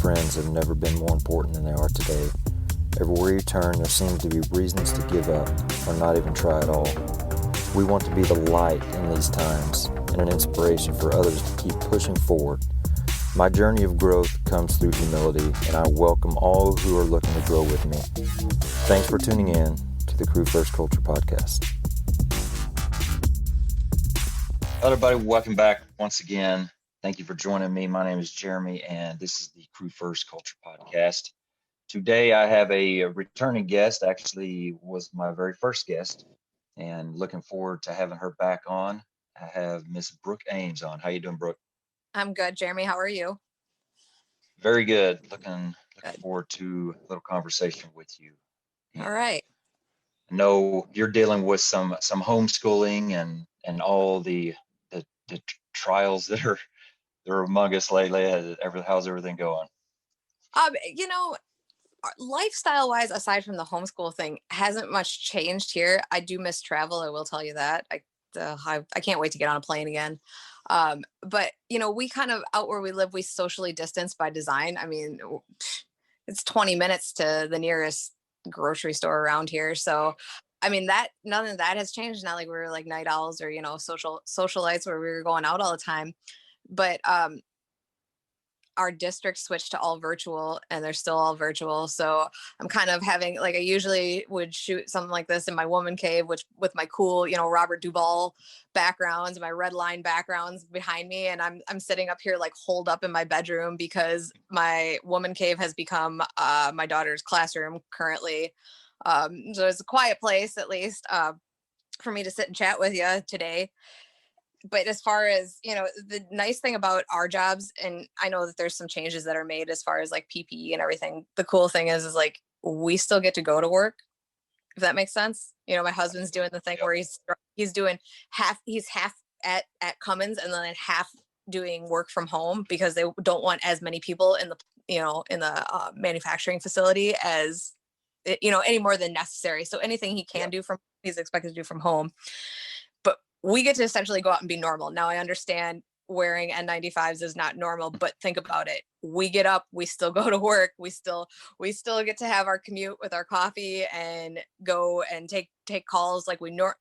friends have never been more important than they are today. Everywhere you turn, there seems to be reasons to give up or not even try at all. We want to be the light in these times and an inspiration for others to keep pushing forward. My journey of growth comes through humility, and I welcome all who are looking to grow with me. Thanks for tuning in to the Crew First Culture Podcast. Hello, everybody. Welcome back once again. Thank you for joining me. My name is Jeremy, and this is the Crew First Culture Podcast. Today, I have a returning guest. Actually, was my very first guest, and looking forward to having her back on. I have Miss Brooke Ames on. How you doing, Brooke? I'm good, Jeremy. How are you? Very good. Looking forward to a little conversation with you. All right. I know you're dealing with some homeschooling and all the trials that are among us lately. How's everything going? Lifestyle wise, aside from the homeschool thing, hasn't much changed here. I do miss travel. I will tell you that. I can't wait to get on a plane again. But we kind of, out where we live, we socially distance by design. I mean, it's 20 minutes to the nearest grocery store around here. So, I mean, none of that has changed. Not like we were like night owls or, socialites where we were going out all the time. But, our district switched to all virtual, and they're still all virtual. So I'm kind of having, like, I usually would shoot something like this in my woman cave, which with my cool, Robert Duvall backgrounds, my red line backgrounds behind me. And I'm sitting up here like holed up in my bedroom because my woman cave has become my daughter's classroom currently. So it's a quiet place, at least, for me to sit and chat with you today. But as far as, the nice thing about our jobs, and I know that there's some changes that are made as far as like PPE and everything. The cool thing is like, we still get to go to work, if that makes sense. My husband's doing the thing where he's doing half at Cummins and then half doing work from home because they don't want as many people in the manufacturing facility as, any more than necessary. So anything he can do he's expected to do from home. We get to essentially go out and be normal. Now I understand wearing N95s is not normal, but think about it. We get up, we still go to work. We still get to have our commute with our coffee and go and take calls like we not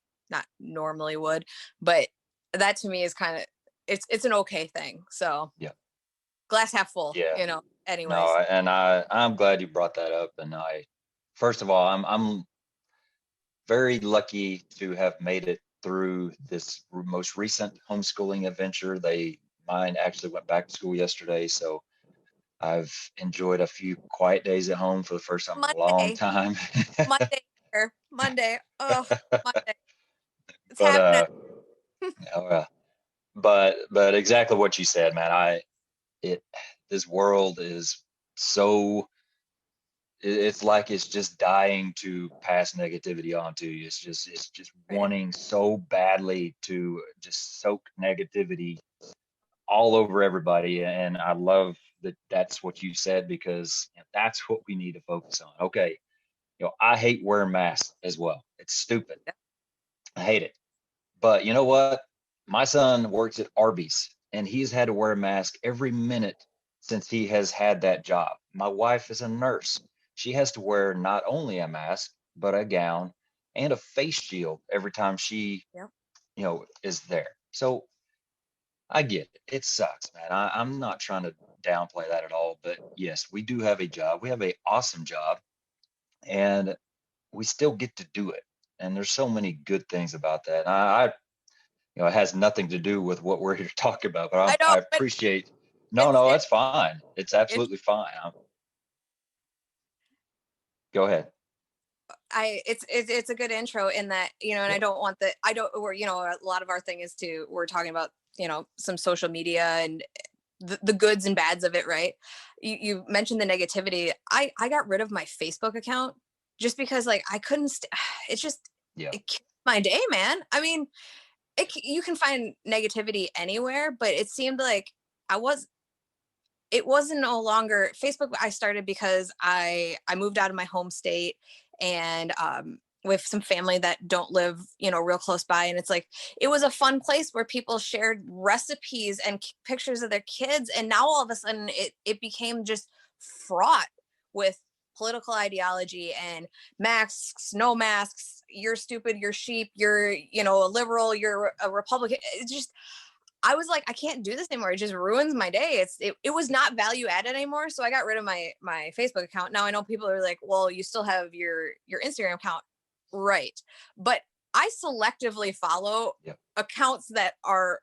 normally would. But that to me is kind of, it's an okay thing. So glass half full, anyways. No, and I'm glad you brought that up. And first of all, I'm very lucky to have made it through this most recent homeschooling adventure. Mine actually went back to school yesterday, so I've enjoyed a few quiet days at home for the first time in a long time. Monday. Oh, Monday. It's but happening. but exactly what you said, man. This world is so, it's like it's just dying to pass negativity onto you. It's just wanting so badly to just soak negativity all over everybody. And I love that's what you said, because that's what we need to focus on. Okay. I hate wearing masks as well. It's stupid. I hate it. But you know what? My son works at Arby's, and he's had to wear a mask every minute since he has had that job. My wife is a nurse. She has to wear not only a mask, but a gown and a face shield every time she, is there. So I get it. It sucks, man. I'm not trying to downplay that at all. But yes, we do have a job. We have an awesome job, and we still get to do it. And there's so many good things about that. And it has nothing to do with what we're here to talk about. But I appreciate. No, that's fine. It's absolutely fine. Go ahead. It's a good intro in that, and I don't want that. A lot of our thing is we're talking about, some social media and the goods and bads of it. Right. You mentioned the negativity. I got rid of my Facebook account just because I couldn't, it's just, it killed my day, man. I mean, you can find negativity anywhere, but it seemed like it wasn't no longer Facebook. I started because I moved out of my home state, and with some family that don't live, real close by. And it's like, it was a fun place where people shared recipes and pictures of their kids. And now all of a sudden it became just fraught with political ideology and masks, no masks, you're stupid, you're sheep, you're, a liberal, you're a Republican. It's just, I was like, I can't do this anymore. It just ruins my day. It was not value added anymore. So I got rid of my Facebook account. Now I know people are like, well, you still have your Instagram account. Right. But I selectively follow Yep. accounts that are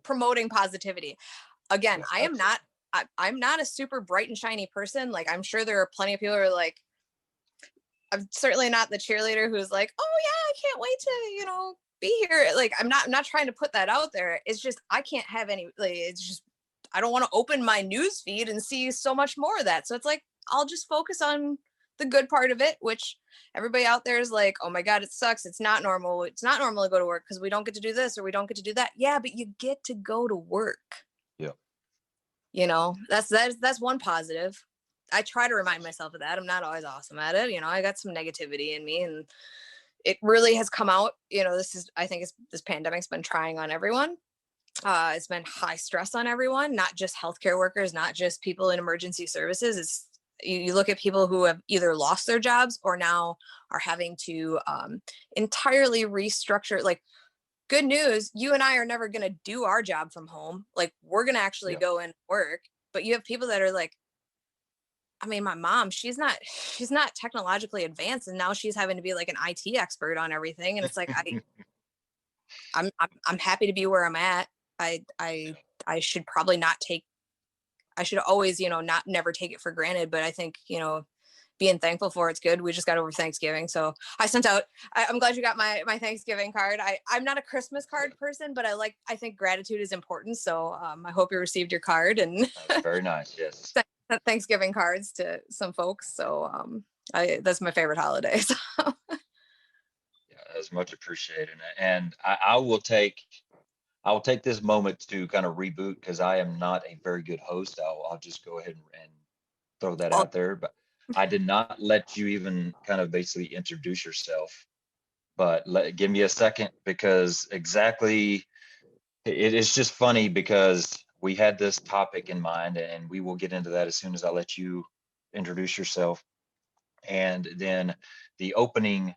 promoting positivity. Again, Yeah, I am absolutely. not I'm not a super bright and shiny person. Like, I'm sure there are plenty of people who are like, I'm certainly not the cheerleader who's like, oh yeah, I can't wait to, be here. Like, I'm not trying to put that out there. It's just, I can't have any, like, it's just, I don't want to open my news feed and see so much more of that. So it's like, I'll just focus on the good part of it, which everybody out there is like, oh my God, it sucks. It's not normal. It's not normal to go to work because we don't get to do this or we don't get to do that. Yeah, but you get to go to work. Yeah. That's one positive. I try to remind myself of that. I'm not always awesome at it. I got some negativity in me, and it really has come out. I think this pandemic's been trying on everyone. It's been high stress on everyone, not just healthcare workers, not just people in emergency services. It's, you look at people who have either lost their jobs or now are having to entirely restructure. Like, good news, you and I are never going to do our job from home. Like, we're going to actually Yeah. go and work. But you have people that are like, I mean, my mom, she's not technologically advanced, and now she's having to be like an IT expert on everything. And it's like, I'm happy to be where I'm at. I I I should probably not take. I should always, not never take it for granted. But I think, being thankful for it's good. We just got over Thanksgiving, so I sent out. I'm glad you got my Thanksgiving card. I'm not a Christmas card person, but I think gratitude is important. So I hope you received your card and That's very nice. Yes. sent Thanksgiving cards to some folks. So that's my favorite holiday. So. Yeah, that's much appreciated. And I will take this moment to kind of reboot because I am not a very good host. I'll just go ahead and throw that Well, out there. But I did not let you even kind of basically introduce yourself. But give me a second because exactly it's just funny because we had this topic in mind and we will get into that as soon as I let you introduce yourself. And then the opening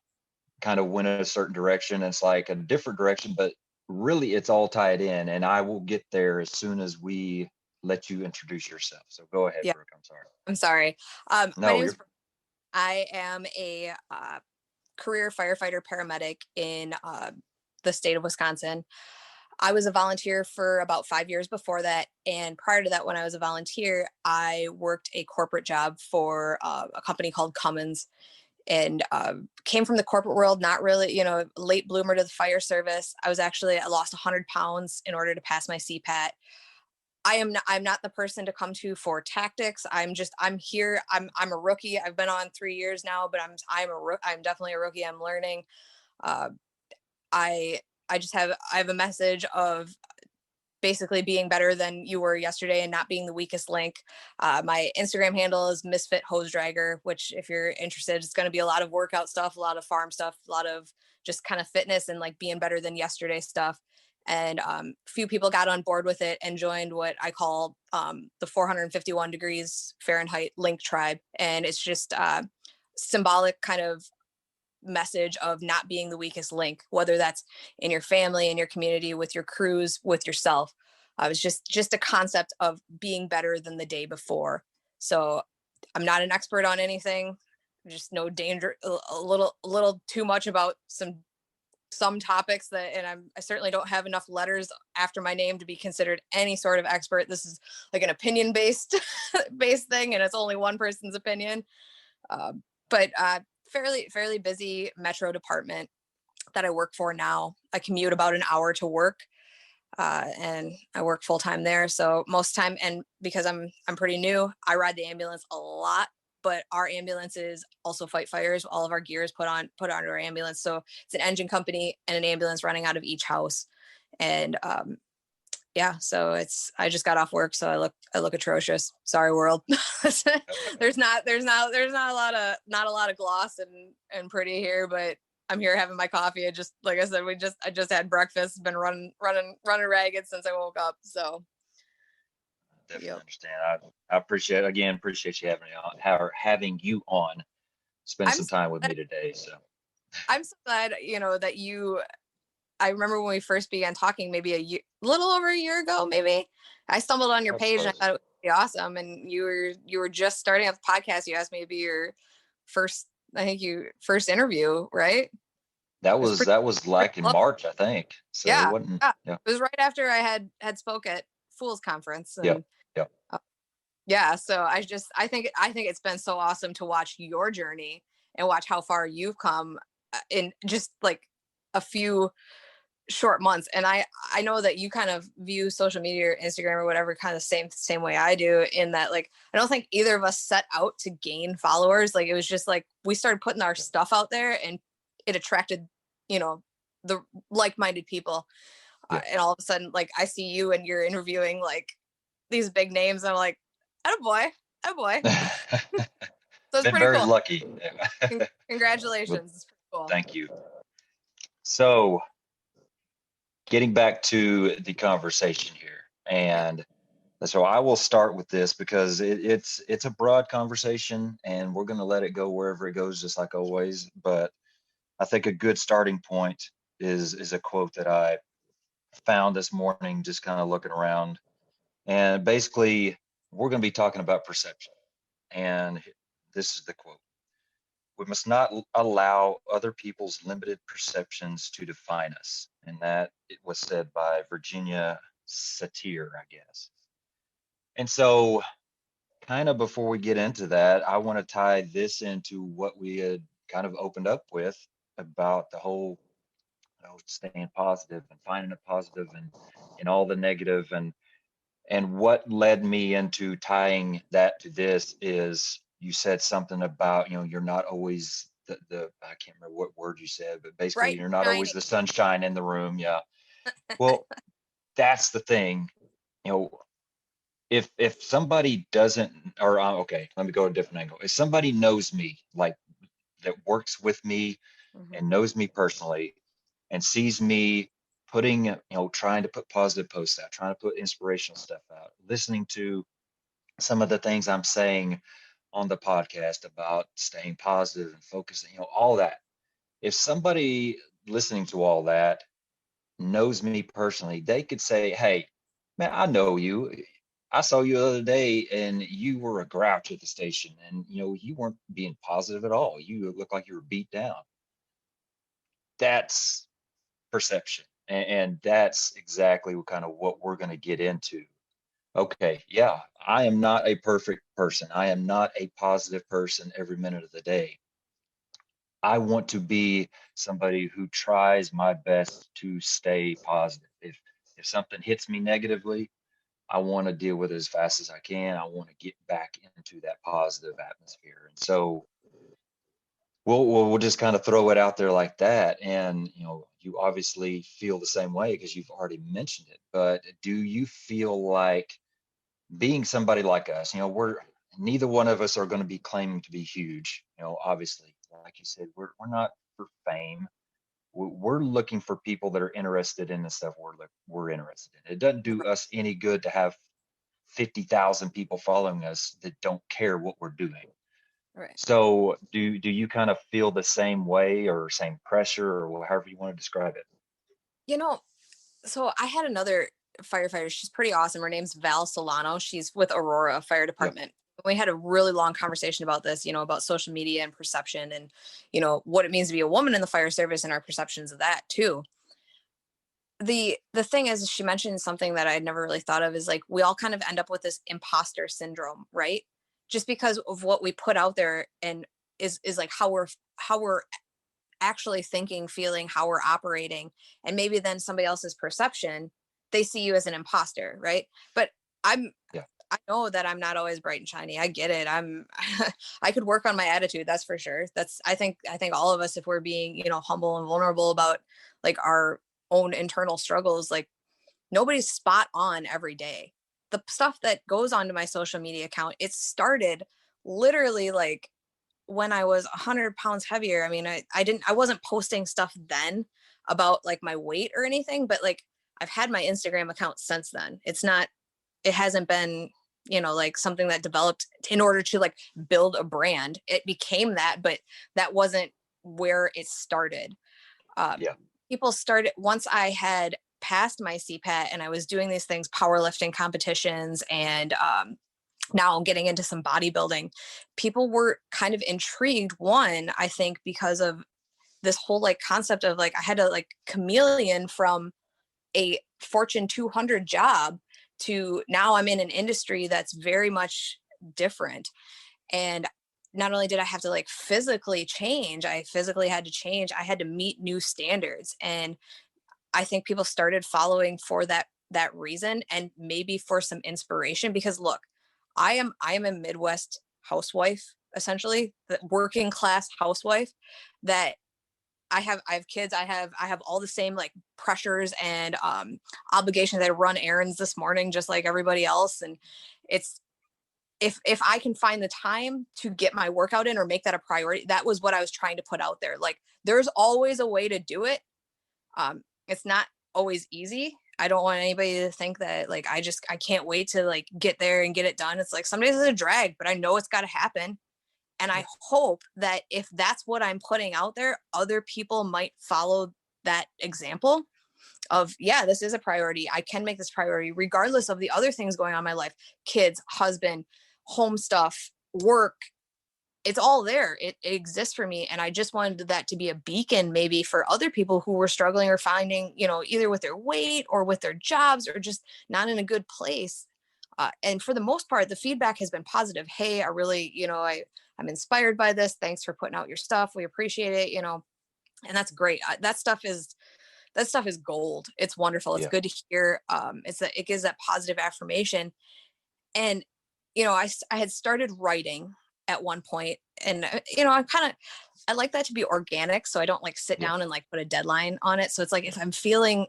kind of went in a certain direction. It's like a different direction, but really it's all tied in. And I will get there as soon as we let you introduce yourself. So go ahead, yeah, Brooke. I'm sorry. I'm sorry. My No, name you're is. I am a career firefighter paramedic in the state of Wisconsin. I was a volunteer for about 5 years before that. And prior to that, when I was a volunteer, I worked a corporate job for a company called Cummins, and came from the corporate world, not really, late bloomer to the fire service. I lost 100 pounds in order to pass my CPAT. I'm not the person to come to for tactics. I'm here. I'm a rookie. I've been on 3 years now, but I'm definitely a rookie. I'm learning. Uh, I I have a message of basically being better than you were yesterday and not being the weakest link. My Instagram handle is Misfit Hose Dragger, which, if you're interested, it's going to be a lot of workout stuff, a lot of farm stuff, a lot of just kind of fitness and like being better than yesterday stuff. And few people got on board with it and joined what I call the 451 degrees Fahrenheit link tribe. And it's just symbolic kind of message of not being the weakest link, whether that's in your family, in your community, with your crews, with yourself. It's just a concept of being better than the day before. So I'm not an expert on anything. Just know danger a little too much about some topics that, and I certainly don't have enough letters after my name to be considered any sort of expert. This is like an opinion based based thing, and it's only one person's opinion. Uh, but fairly busy metro department that I work for now. I commute about an hour to work, and I work full time there. So most time, and because I'm pretty new, I ride the ambulance a lot. But our ambulances also fight fires. All of our gear is put onto our ambulance. So it's an engine company and an ambulance running out of each house. And yeah, so I just got off work, so I look atrocious. Sorry, world. There's not a lot of gloss and pretty here, but I'm here having my coffee. Like I said, I just had breakfast, been running ragged since I woke up. So definitely Yep. understand. I appreciate you having you on, spending I'm some so time with glad, me today. So I'm so glad, that you, I remember when we first began talking, maybe a year, little over a year ago, maybe I stumbled on your I page and I suppose thought it was pretty awesome. And you were just starting up the podcast. You asked me to be your first, I think you first interview, right? It was pretty, that was pretty like in close. March, I think. So it Yeah. wasn't. Yeah. Yeah. It was right after I had spoke at Fool's Conference. Yep. And Yep. uh, yeah, so I think it's been so awesome to watch your journey and watch how far you've come in just like a few short months. And I know that you kind of view social media or Instagram or whatever kind of same way I do, in that like I don't think either of us set out to gain followers. Like it was just like we started putting our stuff out there and it attracted, the like-minded people. Yep. And all of a sudden, like I see you and you're interviewing like these big names, and I'm like, oh boy, oh boy. So it's Been pretty very cool. lucky. Well, Congratulations. It's pretty cool. thank you. So getting back to the conversation here, Yeah. and so I will start with this because it's a broad conversation, and we're going to let it go wherever it goes, just like always. But I think a good starting point is a quote that I found this morning, just kind of looking around, and basically we're going to be talking about perception. And this is the quote: "We must not allow other people's limited perceptions to define us." And that it was said by Virginia Satir, I guess. And so, kind of before we get into that, I want to tie this into what we had kind of opened up with about the whole, staying positive and finding a positive and all the negative, and what led me into tying that to this is you said something about, you're not always the I can't remember what word you said, but basically Bright you're not always shining. the sunshine in the room. Yeah. Well, that's the thing. You know, if somebody doesn't, or okay, let me go a different angle. If somebody knows me, like that works with me Mm-hmm. and knows me personally and sees me putting, trying to put positive posts out, trying to put inspirational stuff out, listening to some of the things I'm saying on the podcast about staying positive and focusing, all that. If somebody listening to all that knows me personally, they could say, "Hey, man, I know you. I saw you the other day and you were a grouch at the station and you weren't being positive at all. You looked like you were beat down." That's perception. And that's exactly what we're going to get into. Okay, yeah, I am not a perfect person. I am not a positive person every minute of the day. I want to be somebody who tries my best to stay positive. If something hits me negatively, I want to deal with it as fast as I can. I want to get back into that positive atmosphere. And so we'll just kind of throw it out there like that. And you obviously feel the same way because you've already mentioned it. But do you feel like being somebody like us, we're neither one of us are going to be claiming to be huge, obviously, like you said, we're not for fame. We're looking for people that are interested in the stuff we're interested in. It doesn't do us any good to have 50,000 people following us that don't care what we're doing. Right. So do you kind of feel the same way or same pressure or however you want to describe it? You know, so I had another firefighter. She's pretty awesome. Her name's Val Solano. She's with Aurora Fire Yep. Department. We had a really long conversation about this, about social media and perception and, what it means to be a woman in the fire service and our perceptions of that too. The thing is, she mentioned something that I had never really thought of, is like we all kind of end up with this imposter syndrome, right? Just because of what we put out there, and is like how we're actually thinking, feeling, how we're operating, and maybe then somebody else's perception, they see you as an imposter, right? But I'm Yeah. I know that I'm not always bright and shiny. I get it. I could work on my attitude, that's for sure. I think all of us, if we're being, humble and vulnerable about like our own internal struggles, like nobody's spot on every day. The stuff that goes onto my social media account, it started literally like when I was 100 pounds heavier. I mean, I wasn't posting stuff then about like my weight or anything, but like I've had my Instagram account since then. It hasn't been like something that developed in order to like build a brand. It became that, but that wasn't where it started. Um, Yeah. People started once I had passed my CPAT and I was doing these things, powerlifting competitions, and now I'm getting into some bodybuilding. People were kind of intrigued. One, I think, because of this whole like concept of like I had to like chameleon from a Fortune 200 job to now I'm in an industry that's very much different. And not only did I have to like physically change, I physically had to change. I had to meet new standards. And I think people started following for that reason, and maybe for some inspiration, because look, I am a Midwest housewife, essentially, the working class housewife, that I have kids. I have all the same like pressures and obligations. I run errands this morning just like everybody else. And it's if I can find the time to get my workout in or make that a priority, that was what I was trying to put out there. Like there's always a way to do it. It's not always easy. I don't want anybody to think that like I can't wait to like get there and get it done. It's like some days it's a drag, but I know it's got to happen. And I Yeah. hope that if that's what I'm putting out there, other people might follow that example of, yeah, this is a priority. I can make this priority regardless of the other things going on in my life, kids, husband, home stuff, work. It's all there. It exists for me. And I just wanted that to be a beacon maybe for other people who were struggling or finding, either with their weight or with their jobs or just not in a good place. And for the most part, the feedback has been positive. Hey, I really, I'm inspired by this. Thanks for putting out your stuff. We appreciate it, and that's great. That stuff is gold. It's wonderful. It's Yeah. good to hear. It gives that positive affirmation. And, I had started writing at one point, and, I like that to be organic. So I don't like sit Yeah. down and like put a deadline on it. So it's like, if I'm feeling,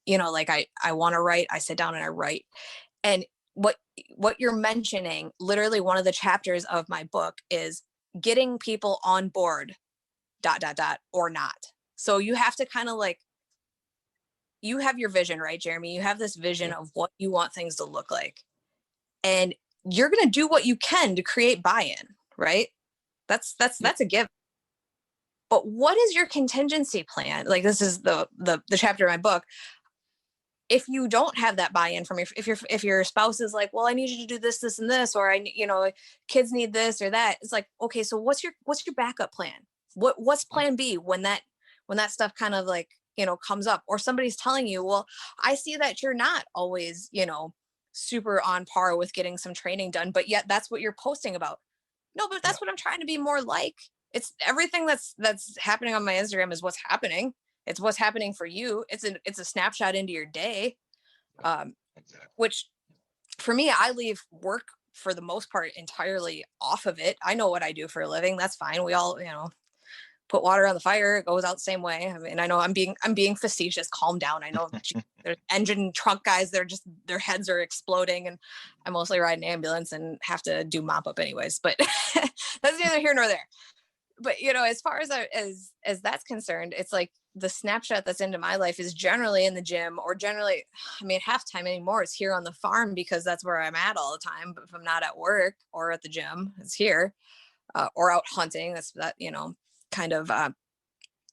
like I want to write, I sit down and I write. And what you're mentioning, literally one of the chapters of my book is getting people on board, dot, dot, dot, or not. So you have to kind of like, you have your vision, right, Jeremy? You have this vision Yeah. of what you want things to look like. And you're going to do what you can to create buy-in, right? Yeah. That's a given. But what is your contingency plan? Like this is the chapter in my book. If you don't have that buy-in from if your spouse is like, well, I need you to do this, this, and this, or kids need this or that. It's like, okay, so what's your backup plan? What's Yeah. plan B when that stuff kind of like, comes up, or somebody's telling you, well, I see that you're not always, super on par with getting some training done, but yet that's what you're posting about. No, but Yeah. that's what I'm trying to be more like. It's everything that's happening on my Instagram is what's happening. It's what's happening for you. It's a snapshot into your day. Yeah. um, Exactly. which for me, I leave work for the most part entirely off of it. I know what I do for a living. That's fine. We all, put water on the fire. It goes out the same way. I mean, I know I'm being facetious. Calm down. I know there's engine truck guys. They're just, their heads are exploding, and I mostly ride an ambulance and have to do mop up anyways. But that's neither here nor there. But as far as that's concerned, it's like the snapshot that's into my life is generally in the gym, or generally, I mean, half time anymore is here on the farm, because that's where I'm at all the time. But if I'm not at work or at the gym, it's here, or out hunting. That's that, kind of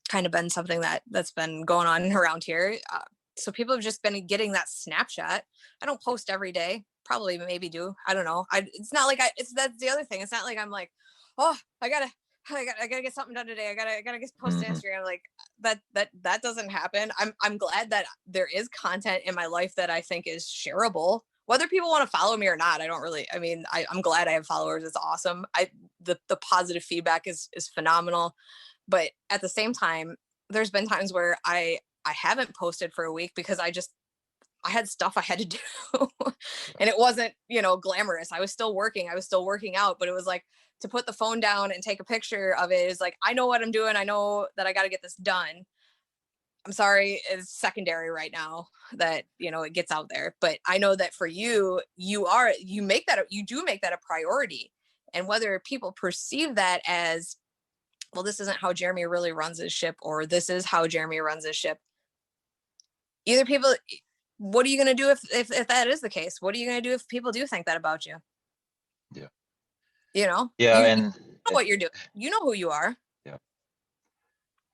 kind of been something that's been going on around here. So people have just been getting that snapshot. I don't post every day. Probably maybe do. I don't know. It's not like that's the other thing. It's not like I'm like, oh, I gotta get something done today. I gotta get post to Hmm. Instagram. Like that doesn't happen. I'm glad that there is content in my life that I think is shareable. Whether people want to follow me or not, I don't really. I mean, I'm glad I have followers. It's awesome. The positive feedback is phenomenal. But at the same time, there's been times where I haven't posted for a week because I had stuff I had to do. Yeah. And it wasn't, glamorous. I was still working. I was still working out, but it was like to put the phone down and take a picture of it is like, I know what I'm doing. I know that I got to get this done. I'm sorry, it's secondary right now that, it gets out there. But I know that for you, you do make that a priority. And whether people perceive that as, well, this isn't how Jeremy really runs his ship, or this is how Jeremy runs his ship. Either people, what are you going to do if that is the case? What are you going to do if people do think that about you? Yeah. You know, Yeah. you And know what you're doing. You know who you are. yeah.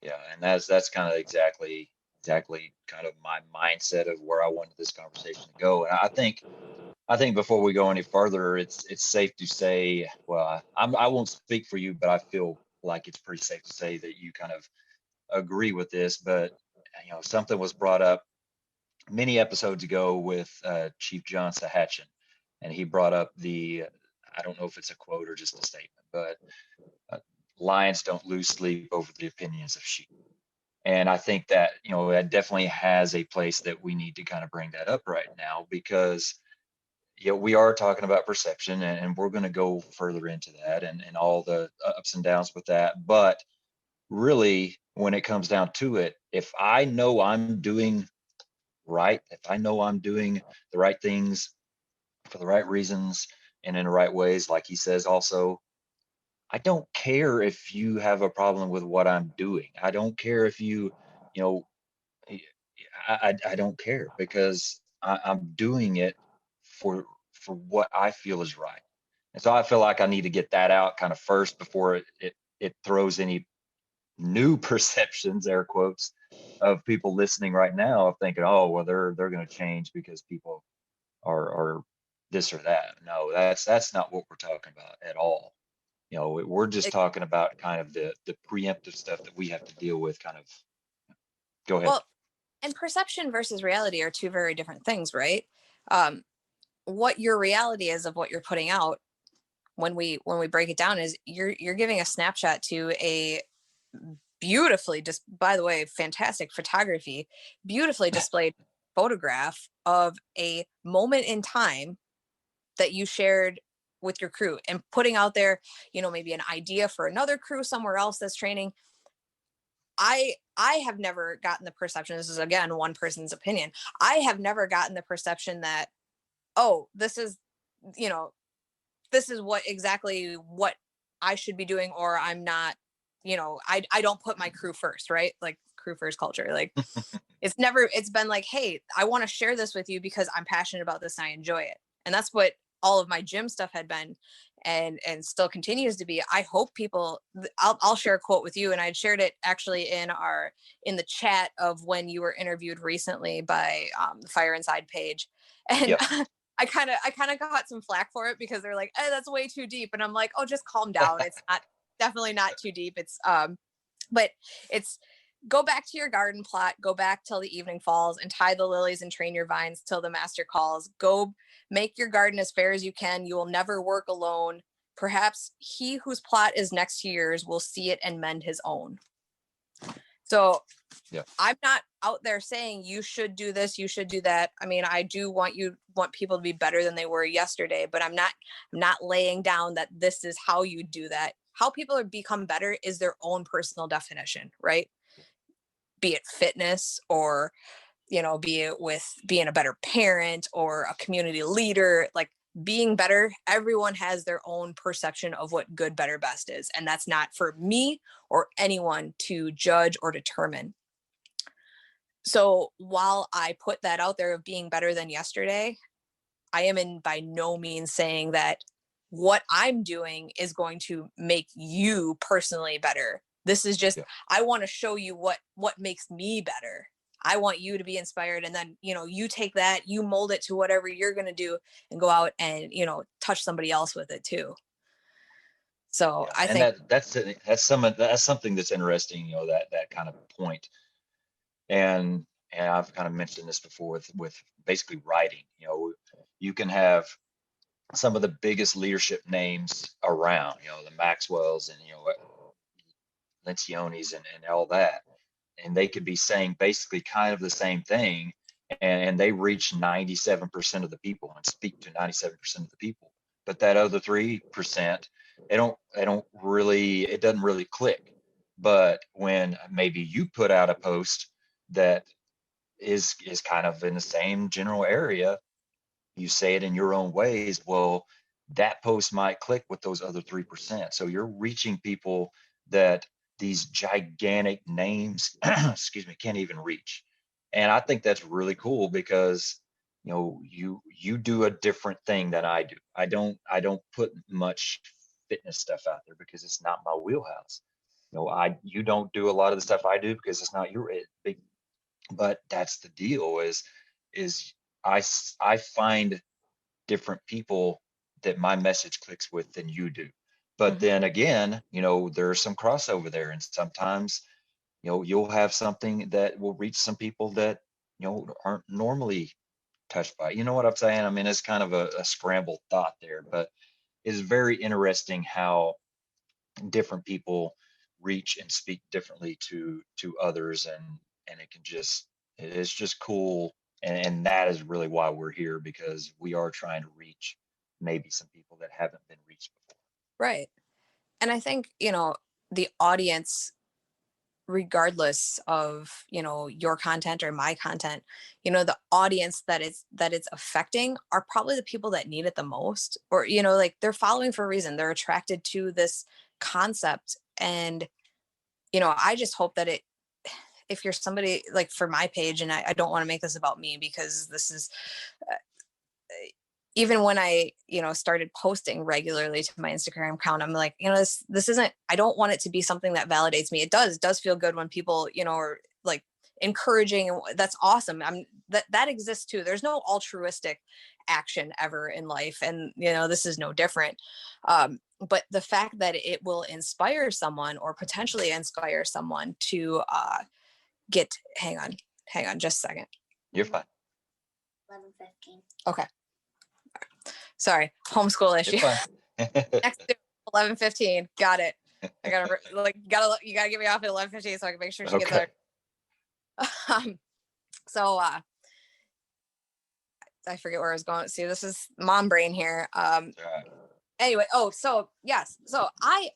Yeah. And that's kind of exactly kind of my mindset of where I wanted this conversation to go. And I think before we go any further, it's safe to say, well, I won't speak for you, but I feel like it's pretty safe to say that you kind of agree with this. But something was brought up many episodes ago with Chief John Sahatchin, and he brought up I don't know if it's a quote or just a statement, but uh, lions don't lose sleep over the opinions of sheep. And I think that, that definitely has a place that we need to kind of bring that up right now, because we are talking about perception, and we're going to go further into that and all the ups and downs with that. But really, when it comes down to it, if I know I'm doing right, if I know I'm doing the right things for the right reasons and in the right ways, like he says, also, I don't care if you have a problem with what I'm doing. I don't care if you know, I don't care, because I'm doing it for what I feel is right. And so I feel like I need to get that out kind of first before it throws any new perceptions, air quotes, of people listening right now of thinking, oh, well, they're going to change because people are this or that. No, that's not what we're talking about at all. We're just It, talking about kind of the preemptive stuff that we have to deal with. Kind of, go ahead. well, and perception versus reality are two very different things, right? Um, what your reality is of what you're putting out, when we break it down, is you're giving a snapshot to a beautifully, just by the way, fantastic photography, beautifully displayed photograph of a moment in time that you shared with your crew, and putting out there, maybe an idea for another crew somewhere else that's training. I have never gotten the perception, this is again one person's opinion, I have never gotten the perception that, oh, you know this is what I should be doing, or I'm not, I don't put my crew first, right? Like crew first culture. Like it's been like, hey, I want to share this with you because I'm passionate about this and I enjoy it. And that's what all of my gym stuff had been, and still continues to be. I hope people, I'll share a quote with you, and I'd shared it actually in the chat of when you were interviewed recently by the Fire Inside page. And Yep. I kind of got some flack for it because they're like, "Hey, that's way too deep," and I'm like, "Oh, just calm down. It's not definitely not too deep. But it's go back to your garden plot, go back till the evening falls, and tie the lilies and train your vines till the master calls. Go make your garden as fair as you can. You will never work alone. Perhaps he whose plot is next to yours will see it and mend his own." So Yep. I'm not out there saying you should do this, you should do that. I mean, I do want people to be better than they were yesterday, but I'm not laying down that this is how you do that. How people are become better is their own personal definition, right? Be it fitness, or be it with being a better parent or a community leader. Like, being better, everyone has their own perception of what good, better, best is, and that's not for me or anyone to judge or determine. So while I put that out there of being better than yesterday, I am in by no means saying that what I'm doing is going to make you personally better. This is just, Yeah. I want to show you what makes me better. I want you to be inspired, and then, you take that, you mold it to whatever you're going to do, and go out and, touch somebody else with it too. So Yeah. I And think, that's something that's interesting. That kind of point. And I've kind of mentioned this before with basically writing. You can have some of the biggest leadership names around, the Maxwells and Lencioni's and all that, and they could be saying basically kind of the same thing, and they reach 97% of the people and speak to 97% of the people. But that other 3%, they don't really, it doesn't really click. But when maybe you put out a post that is kind of in the same general area, you say it in your own ways, well, that post might click with those other 3%. So you're reaching people that these gigantic names excuse me, can't even reach. And I think that's really cool because, you do a different thing than I do. I don't put much fitness stuff out there because it's not my wheelhouse. You don't do a lot of the stuff I do because it's not your big. But that's the deal is I find different people that my message clicks with than you do. But Mhm. then again, there's some crossover there, and sometimes, you'll have something that will reach some people that, aren't normally touched by. You know what I'm saying? I mean, it's kind of a scrambled thought there, but it's very interesting how different people reach and speak differently to others, and it's just cool. And that is really why we're here, because we are trying to reach maybe some people that haven't been reached before. Right. And I think, the audience, regardless of, your content or my content, the audience that it's affecting are probably the people that need it the most, or, like they're following for a reason. They're attracted to this concept. And, I just hope that if you're somebody like for my page, and I don't want to make this about me because this is uh, even when I, started posting regularly to my Instagram account, I'm like, this isn't, I don't want it to be something that validates me. It does feel good when people, are like encouraging, and that's awesome. That exists too. There's no altruistic action ever in life. And, this is no different. But the fact that it will inspire someone or potentially inspire someone to hang on just a second. You're fine. 11:15. Okay. Sorry, homeschool You're issue. fine. Next 11:15. Got it. I gotta you gotta get me off at 11:15 so I can make sure she gets Okay. there. So I forget where I was going. See, this is mom brain here. All right. Anyway, so yes, so I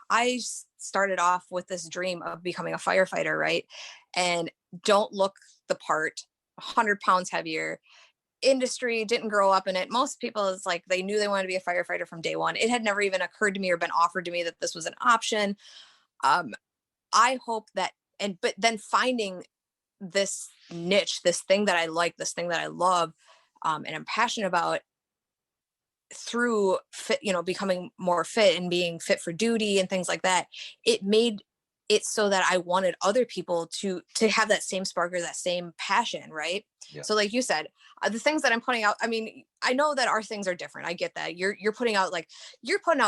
I started off with this dream of becoming a firefighter, right? And don't look the part, 100 pounds heavier, industry, didn't grow up in it. Most people, it's like they knew they wanted to be a firefighter from day one. It had never even occurred to me or been offered to me that this was an option. um I hope that, but then finding this niche, this thing that I like, this thing that I love, and I'm passionate about, through fit, becoming more fit and being fit for duty and things like that, it made it so that I wanted other people to have that same spark or that same passion, right? Yeah. So like you said, the things that I'm putting out, I mean, I know that our things are different. I get that. You're putting out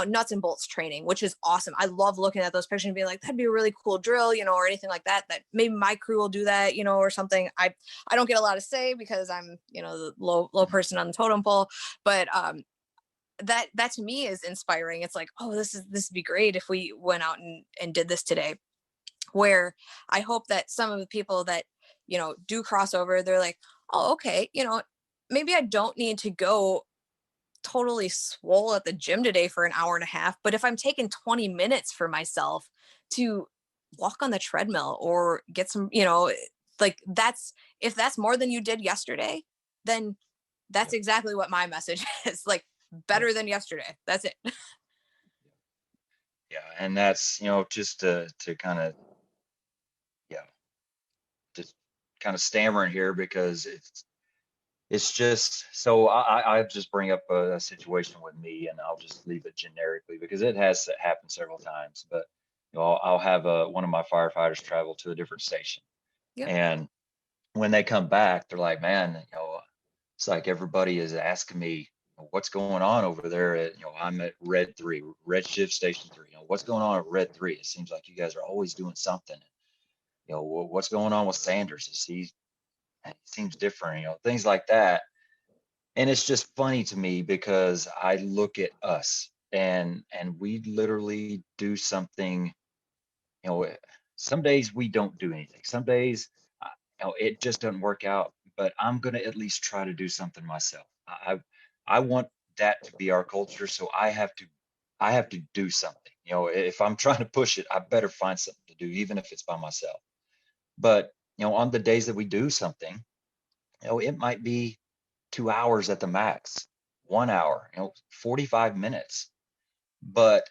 nuts and bolts training, which is awesome. I love looking at those pictures and being like, that'd be a really cool drill, or anything like that, that maybe my crew will do that, or something. I don't get a lot to say because I'm, the low person on the totem pole. But that to me is inspiring. It's like, oh, this would be great if we went out and did this today. Where I hope that some of the people that, do crossover, they're like, oh, okay, maybe I don't need to go totally swole at the gym today for an hour and a half, but if I'm taking 20 minutes for myself to walk on the treadmill or get some, like if that's more than you did yesterday, then Yeah. that's exactly what my message is. Like, Yeah. better than yesterday. That's it. Yeah. And that's, just to kind of, yeah, just kind of stammering here because it's just so I just bring up a situation with me, and I'll just leave it generically because it has happened several times. But I'll have one of my firefighters travel to a different station, Yep. and when they come back, they're like, "Man, it's like everybody is asking me what's going on over there at I'm at Red 3, Red Shift Station 3. What's going on at Red 3? It seems like you guys are always doing something. What's going on with Sanders? He seems different, things like that." And it's just funny to me because I look at us, and we literally do something. you know some days we don't do anything. Some days it just doesn't work out, but I'm going to at least try to do something myself. I want that to be our culture, so I have to do something. If I'm trying to push it, I better find something to do, even if it's by myself. But on the days that we do something, it might be 2 hours at the max, 1 hour, 45 minutes. But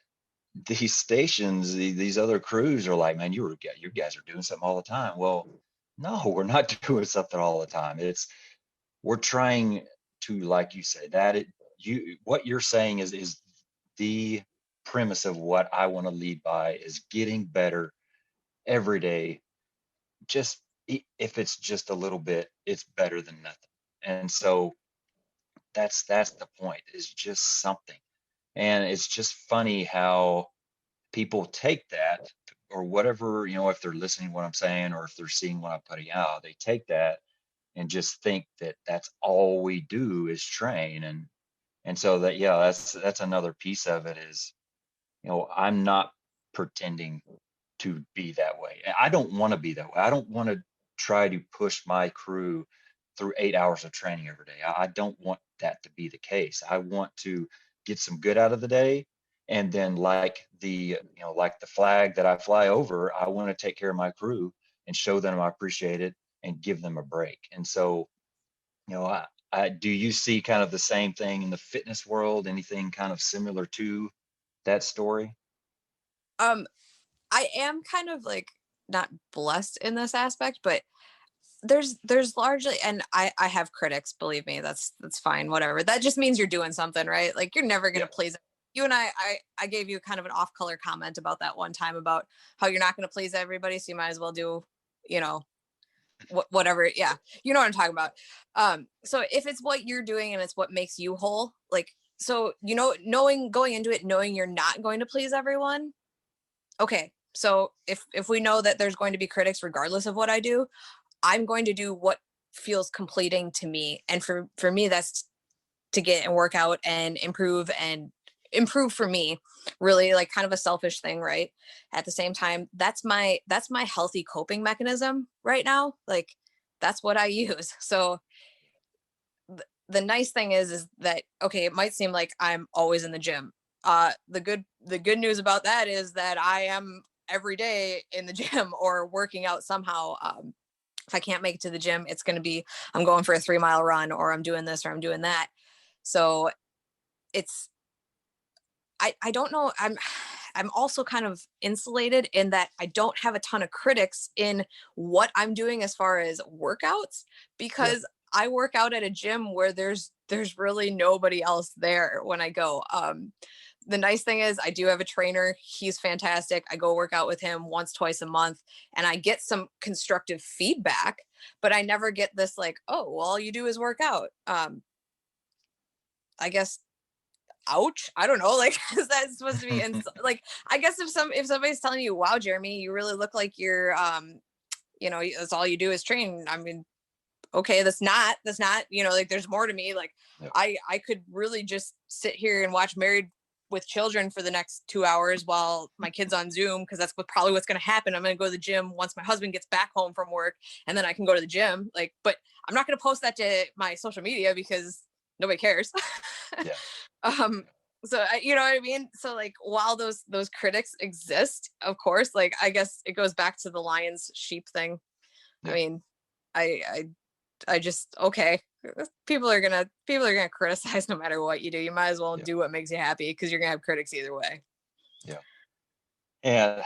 these stations, these other crews are like, man, you guys are doing something all the time. Well, No, we're not doing something all the time. We're trying to, like you say, what you're saying is the premise of what I want to lead by is getting better every day. Just if it's just a little bit, it's better than nothing. And so that's the point, is just something. And it's just funny how people take that, or whatever, if they're listening to what I'm saying, or if they're seeing what I'm putting out, they take that and just think that that's all we do is train. And so that, yeah, that's another piece of it is, I'm not pretending to be that way. I don't want to be that way. I don't want to try to push my crew through 8 hours of training every day. I don't want that to be the case. I want to get some good out of the day. And then, like the flag that I fly over, I want to take care of my crew and show them I appreciate it and give them a break. And so, do you see kind of the same thing in the fitness world? Anything kind of similar to that story? Um, I am kind of like not blessed in this aspect, but there's largely, and I have critics, believe me, that's fine, whatever. That just means you're doing something, right? Like you're never Yeah. gonna please you and I gave you kind of an off color comment about that one time about how you're not gonna please everybody, so you might as well do, you know, whatever. Yeah, you know what I'm talking about. So if it's what you're doing and it's what makes you whole, like, so knowing going into it, knowing you're not going to please everyone, okay, so if we know that there's going to be critics regardless of what I do, I'm going to do what feels completing to me. And for me, that's to get and work out and improve for me, really, like kind of a selfish thing, right? At the same time, that's my healthy coping mechanism right now. Like that's what I use. So the nice thing is that, okay, it might seem like I'm always in the gym. The good news about that is that I am every day in the gym or working out somehow. If I can't make it to the gym, it's going to be I'm going for a 3 mile run, or I'm doing this, or I'm doing that. So it's I don't know. I'm also kind of insulated in that I don't have a ton of critics in what I'm doing as far as workouts, Yeah. because I work out at a gym where there's really nobody else there when I go. The nice thing is I do have a trainer. He's fantastic. I go work out with him once, twice a month, and I get some constructive feedback, but I never get this like, oh, well, all you do is work out. I guess, ouch, I don't know, like is that supposed to be like, I guess if somebody's telling you, wow, Jeremy, you really look like you're that's all you do is train. I mean, okay, that's not like there's more to me. Like Yeah. I could really just sit here and watch Married with Children for the next 2 hours while my kid's on Zoom, because that's probably what's going to happen. I'm going to go to the gym once my husband gets back home from work, and then I can go to the gym. Like, but I'm not going to post that to my social media because nobody cares. Yeah. um so you know what I mean. So like while those critics exist, of course, like I guess it goes back to the lions sheep thing. I Yeah. mean, I I just, okay, people are gonna criticize no matter what you do. You might as well Yeah. do what makes you happy, because you're gonna have critics either way. Yeah. And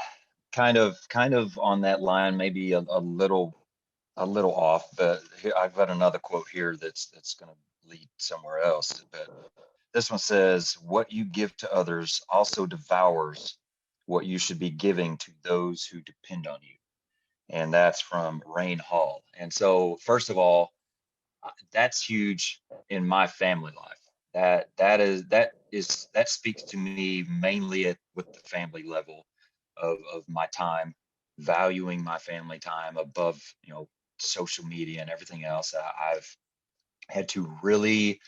kind of on that line, maybe a little off, but here, I've got another quote here that's going to lead somewhere else. But this one says, "What you give to others also devours what you should be giving to those who depend on you." And that's from Rain Hall. And so, first of all, that's huge in my family life. That speaks to me mainly with the family level of my time, valuing my family time above, social media and everything else. I've had to really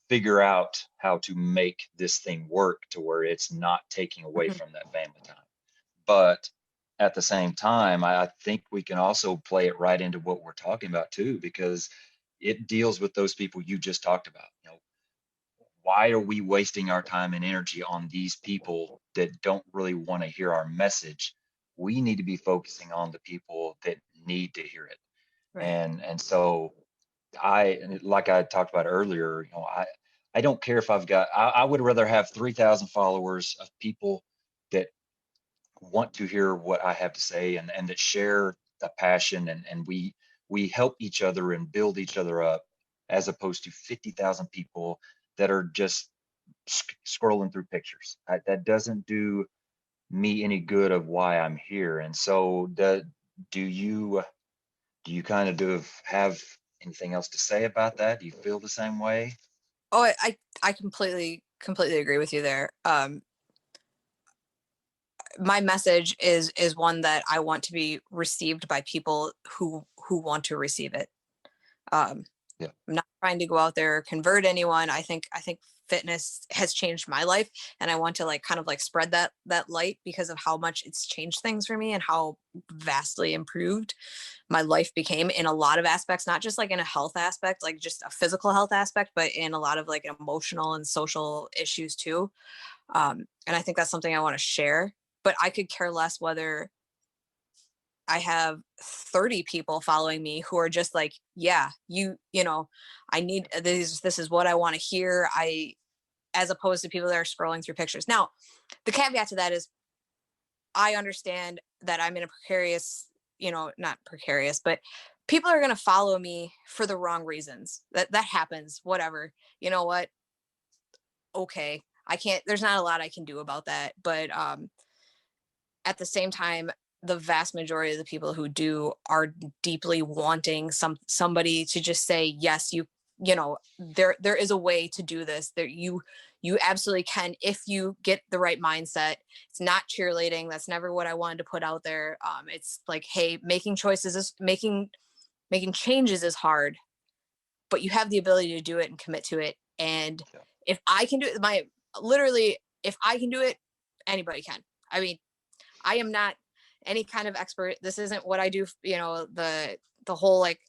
figure out how to make this thing work to where it's not taking away Mhm. from that family time. But at the same time, I think we can also play it right into what we're talking about too, because it deals with those people you just talked about. Why are we wasting our time and energy on these people that don't really want to hear our message? We need to be focusing on the people that need to hear it. Right. And so like I talked about earlier, I don't care if I would rather have 3,000 followers of people that want to hear what I have to say and that share a passion, and we help each other and build each other up, as opposed to 50,000 people that are just scrolling through pictures. That doesn't do me any good of why I'm here. And so do you do you kind of have anything else to say about that? Do you feel the same way? Oh, I completely agree with you there. My message is one that I want to be received by people who want to receive it. Um, Yeah. I'm not trying to go out there or convert anyone. I think fitness has changed my life, and I want to like kind of like spread that light because of how much it's changed things for me and how vastly improved my life became in a lot of aspects, not just like in a health aspect, like just a physical health aspect, but in a lot of like emotional and social issues too. And I think that's something I want to share. But I could care less whether I have 30 people following me who are just like, yeah, you know, I need this is what I want to hear. As opposed to people that are scrolling through pictures. Now, the caveat to that is I understand that I'm in a precarious, not precarious, but people are going to follow me for the wrong reasons. That happens, whatever. You know what? Okay. I can't there's not a lot I can do about that, but at the same time, the vast majority of the people who do are deeply wanting somebody to just say yes, there is a way to do this. You absolutely can if you get the right mindset. It's not cheerleading. That's never what I wanted to put out there. It's like, hey, making changes is hard, but you have the ability to do it and commit to it. And Yeah. if I can do it, literally, if I can do it, anybody can. I mean, I am not any kind of expert. This isn't what I do. The whole like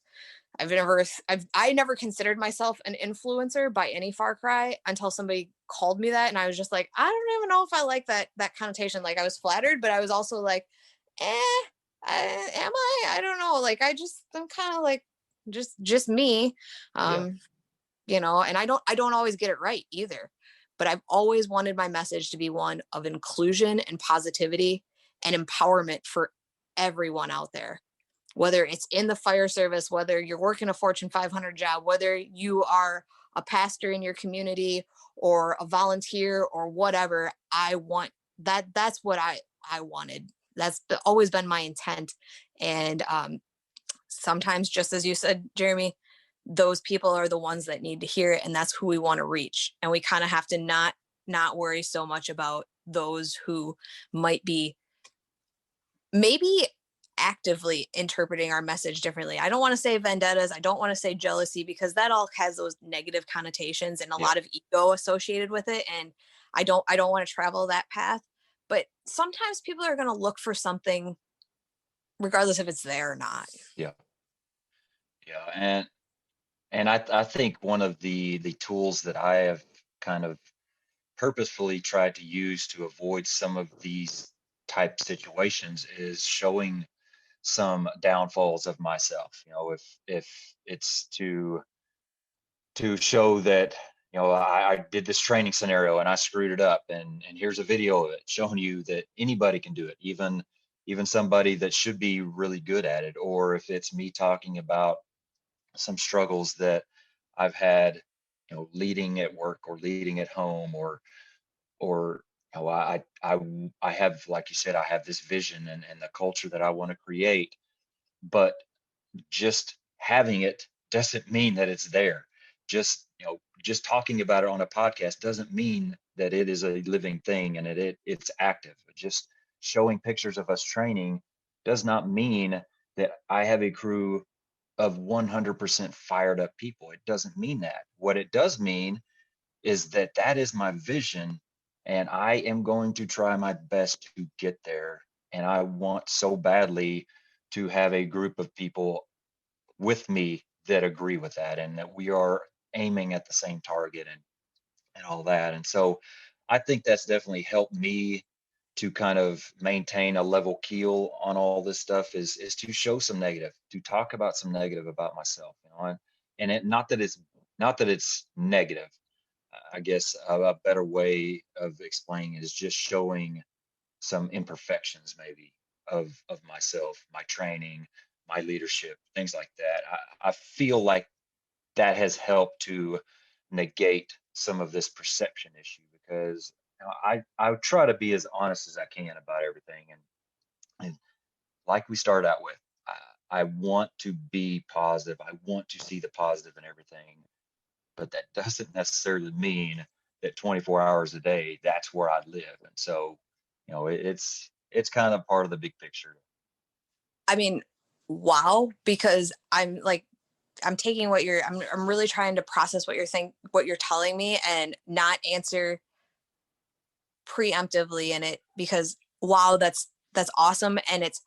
I never considered myself an influencer by any far cry until somebody called me that, and I was just like, I don't even know if I like that connotation. Like I was flattered, but I was also like, eh, am I? I don't know. Like I'm kind of like just me. Yeah. Um, and I don't always get it right either, but I've always wanted my message to be one of inclusion and positivity and empowerment for everyone out there, whether it's in the fire service, whether you're working a Fortune 500 job, whether you are a pastor in your community or a volunteer or whatever. I want that's what I wanted. Always been my intent. And sometimes, just as you said, Jeremy, those people are the ones that need to hear it, and that's who we want to reach. And we kind of have to not worry so much about those who might be maybe actively interpreting our message differently. I don't want to say vendettas, I don't want to say jealousy, because that all has those negative connotations and a Yeah. lot of ego associated with it, and I don't want to travel that path. But sometimes people are going to look for something regardless if it's there or not. Yeah. Yeah. And I think one of the tools that I have kind of purposefully tried to use to avoid some of these type situations is showing some downfalls of myself. If it's to show that, I did this training scenario and I screwed it up, and here's a video of it showing you that anybody can do it, even somebody that should be really good at it. Or if it's me talking about some struggles that I've had, leading at work or leading at home, or I have, like you said, I have this vision and the culture that I want to create, but just having it doesn't mean that it's there. Just talking about it on a podcast doesn't mean that it is a living thing and it's active. Just showing pictures of us training does not mean that I have a crew of 100% fired up people. It doesn't mean that. What it does mean is that that is my vision, and I am going to try my best to get there. And I want so badly to have a group of people with me that agree with that, and that we are aiming at the same target, and all that. And so I think that's definitely helped me to kind of maintain a level keel on all this stuff, is to show some negative, to talk about some negative about myself, and it not that it's negative. I guess a better way of explaining it is just showing some imperfections, maybe. of myself, my training, my leadership, things like that. I feel like that has helped to negate some of this perception issue, because I try to be as honest as I can about everything. And like we started out with, I want to be positive. I want to see the positive in everything, but that doesn't necessarily mean that 24 hours a day, that's where I live. And so, it's kind of part of the big picture. I mean, wow, because I'm taking what I'm really trying to process what you're telling me and not answer preemptively in it, because wow, that's awesome. And it's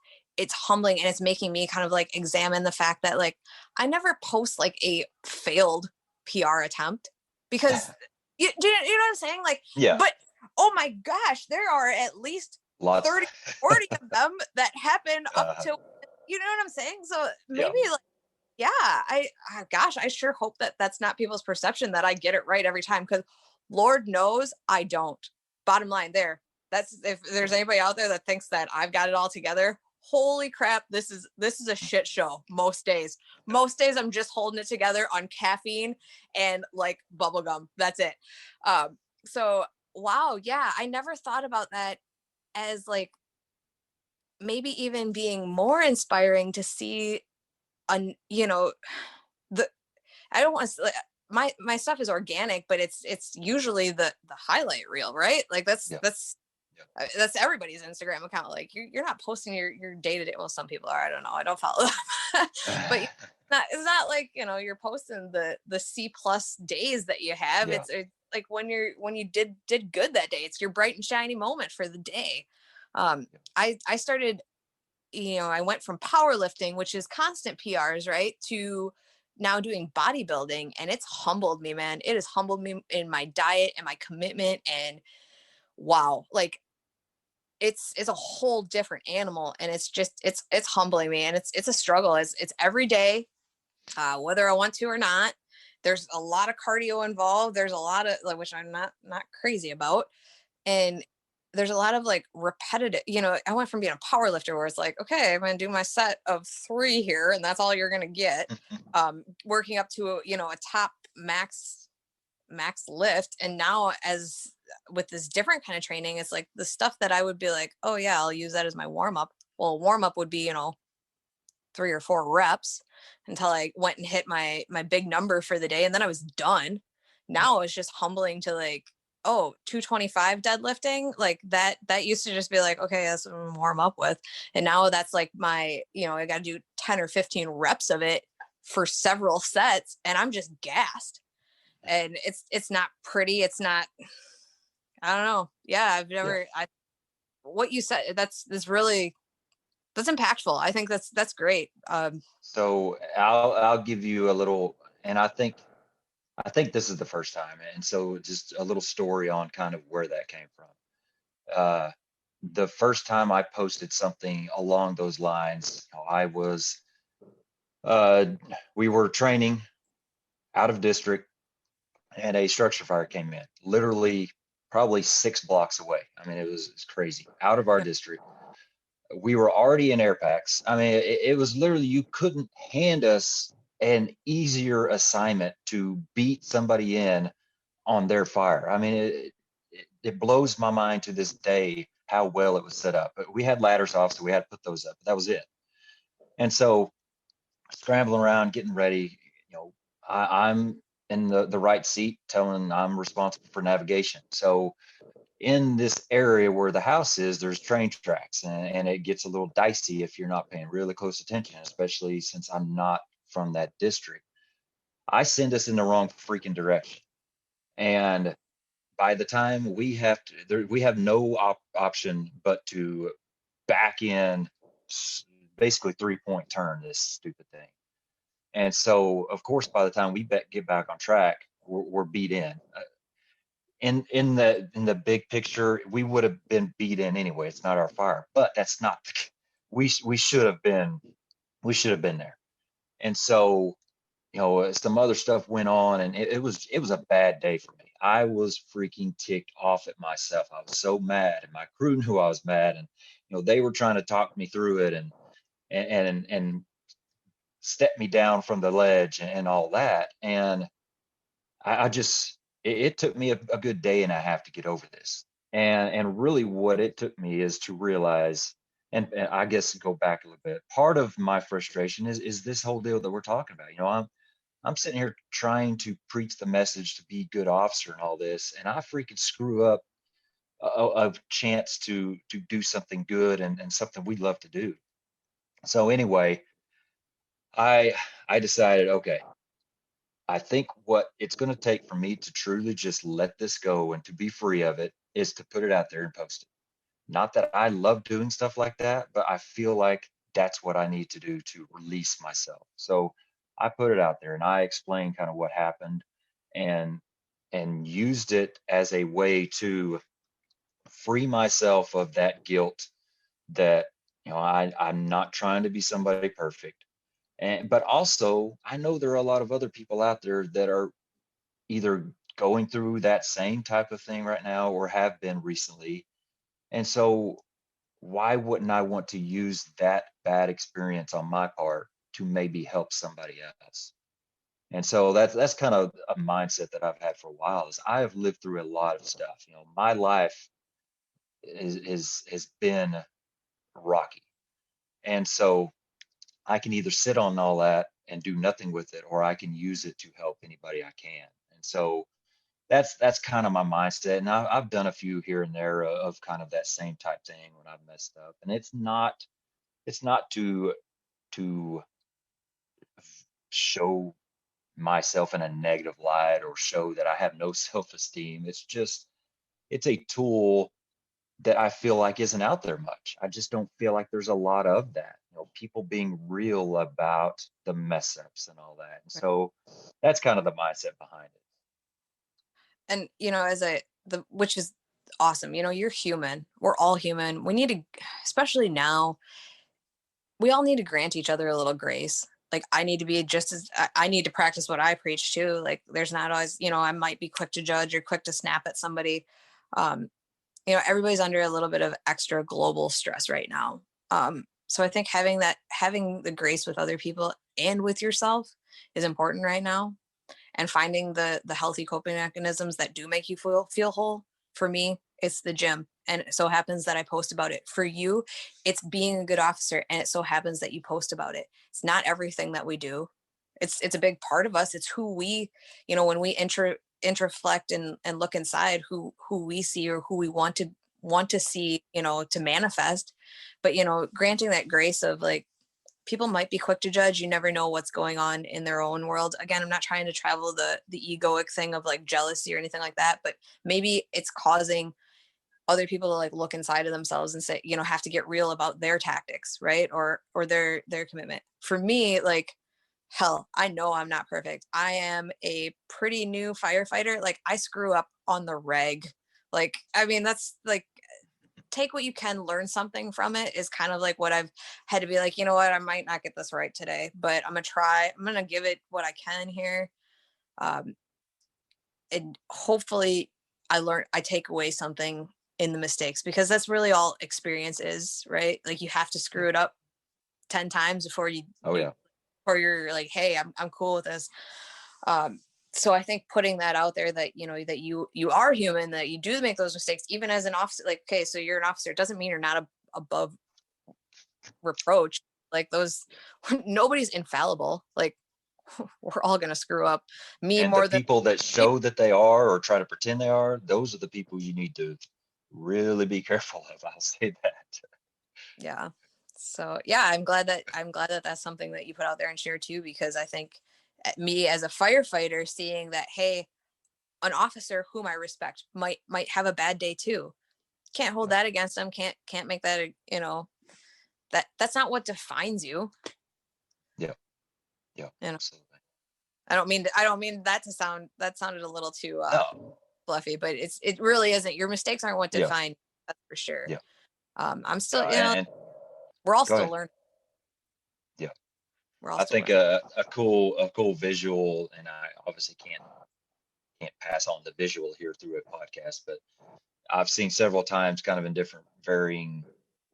humbling, and it's making me kind of like examine the fact that like I never post like a failed PR attempt, because you know what I'm saying? Like, Yeah, but oh my gosh, there are at least lots. 30, 40 of them that happen up uh, to, you know what I'm saying? So yeah, maybe like, yeah, gosh, I sure hope that that's not people's perception, that I get it right every time, because Lord knows I don't. Bottom line there. That's, if there's anybody out there that thinks that I've got it all together, holy crap, this is a shit show most days. Most days I'm just holding it together on caffeine and like bubble gum. That's it. So wow, yeah, I never thought about that as like maybe even being more inspiring to see you know, the I don't want to, my stuff is organic, but it's usually the highlight reel, right? Like yeah, that's everybody's Instagram account. Like you're not posting your day to day. Well, some people are. I don't know. I don't follow them, but yeah. it's not like you're posting the C+ days that you have. Yeah. It's like when you did good that day. It's your bright and shiny moment for the day. Yeah. I started, I went from powerlifting, which is constant PRs, right, to now doing bodybuilding. And it's humbled me, man. It has humbled me in my diet and my commitment. And wow, like it's a whole different animal. And it's just, it's humbling me. And it's a struggle. It's every day, whether I want to or not. There's a lot of cardio involved. There's a lot of like, which I'm not crazy about. And there's a lot of like repetitive, I went from being a power lifter where it's like, okay, I'm going to do my set of 3 here and that's all you're going to get, working up to a top max lift. And now, as with this different kind of training, it's like the stuff that I would be like, oh yeah, I'll use that as my warm up. Well, warm up would be 3 or 4 reps until I went and hit my big number for the day, and then I was done. Yeah. Now it's just humbling to like, oh, 225 deadlifting, like that used to just be like, okay, that's what I'm warm up with. And now that's like my, I got to do 10 or 15 reps of it for several sets, and I'm just gassed. And it's not pretty. It's not, I don't know. Yeah, I've Yeah. never I what you said, that's impactful. I think that's great. So I'll give you a little, and I think this is the first time, and so just a little story on kind of where that came from. Uh, the first time I posted something along those lines, I was uh, we were training out of district, and a structure fire came in, literally probably 6 blocks away. I mean, it's crazy, out of our district. We were already in air packs. I mean, it was literally, you couldn't hand us an easier assignment to beat somebody in on their fire. I mean, it blows my mind to this day how well it was set up. But we had ladders off, so we had to put those up. But that was it. And so scrambling around, getting ready, I'm in the right seat, telling I'm responsible for navigation. So in this area where the house is, there's train tracks, and it gets a little dicey if you're not paying really close attention, especially since I'm not from that district. I send us in the wrong freaking direction. And by the time we have no option but to back in, basically 3-point turn this stupid thing. And so, of course, by the time we get back on track, we're beat in. In the big picture, we would have been beat in anyway. It's not our fire, but that's not. We should have been there. And so, some other stuff went on, and it was a bad day for me. I was freaking ticked off at myself. I was so mad, and my crew knew I was mad, and they were trying to talk me through it and step me down from the ledge and all that. And I just, it took me a good day and a half to get over this. And really what it took me is to realize, and I guess go back a little bit. Part of my frustration is this whole deal that we're talking about. I'm sitting here trying to preach the message to be a good officer and all this, and I freaking screw up a chance to do something good and something we love to do. So anyway, I decided, okay, I think what it's going to take for me to truly just let this go and to be free of it is to put it out there and post it. Not that I love doing stuff like that, but I feel like that's what I need to do to release myself. So I put it out there and I explained kind of what happened and and used it as a way to free myself of that guilt that I'm not trying to be somebody perfect. And but also I know there are a lot of other people out there that are either going through that same type of thing right now or have been recently. And so why wouldn't I want to use that bad experience on my part to maybe help somebody else? And so that's kind of a mindset that I've had for a while is I have lived through a lot of stuff. My life has been rocky. And so I can either sit on all that and do nothing with it, or I can use it to help anybody I can. And so that's kind of my mindset. And I've done a few here and there of kind of that same type thing when I've messed up. And it's not to show myself in a negative light or show that I have no self-esteem. It's a tool that I feel like isn't out there much. I just don't feel like there's a lot of that. People being real about the mess ups and all that. And so that's kind of the mindset behind it. And as the which is awesome. You're human. We're all human. We need to, especially now, we all need to grant each other a little grace. Like I need to be just as I need to practice what I preach too. Like there's not always, I might be quick to judge or quick to snap at somebody. Um, Everybody's under a little bit of extra global stress right now. So I think having the grace with other people and with yourself is important right now, and finding the healthy coping mechanisms that do make you feel whole. For me, it's the gym, and it so happens that I post about it. For you, it's being a good officer, and it so happens that you post about it. It's not everything that we do. It's a big part of us. It's who we, when we introflect and look inside, who we see or who we want to see, to manifest. But granting that grace of like, people might be quick to judge. You never know what's going on in their own world. Again, I'm not trying to travel the egoic thing of like jealousy or anything like that, but maybe it's causing other people to like look inside of themselves and say, have to get real about their tactics, right? Or their commitment. For me, like, hell, I know I'm not perfect. I am a pretty new firefighter. Like I screw up on the reg. Like, I mean, that's like, take what you can, learn something from it is kind of like what I've had to be like, what, I might not get this right today, but I'm gonna give it what I can here. Um, and hopefully I take away something in the mistakes, because that's really all experience is, right? Like you have to screw it up 10 times before Oh yeah. before you're like, hey, I'm cool with this. Um, so I think putting that out there, that that you are human, that you do make those mistakes even as an officer. Like, okay, so you're an officer, it doesn't mean you're not above reproach. Like those nobody's infallible. Like we're all gonna screw up, me And the more than people that you. show that they are or try to pretend they are, those are the people you need to really be careful of. I'll say that. Yeah. So yeah, I'm glad that that's something that you put out there and share too, because I think me as a firefighter, seeing that, hey, an officer whom I respect might have a bad day too. Can't hold Yeah. that against them. Can't make that that's not what defines you. Yeah. Yeah. You know, Absolutely. I don't mean that sounded a little too No. fluffy, but it really isn't. Your mistakes aren't what Yeah. define you, that's for sure. Yeah. I'm still, Yeah. And we're all go still ahead. learning. Yeah. We're all I still think learning. a cool visual, and I obviously can't pass on the visual here through a podcast, but I've seen several times kind of in different varying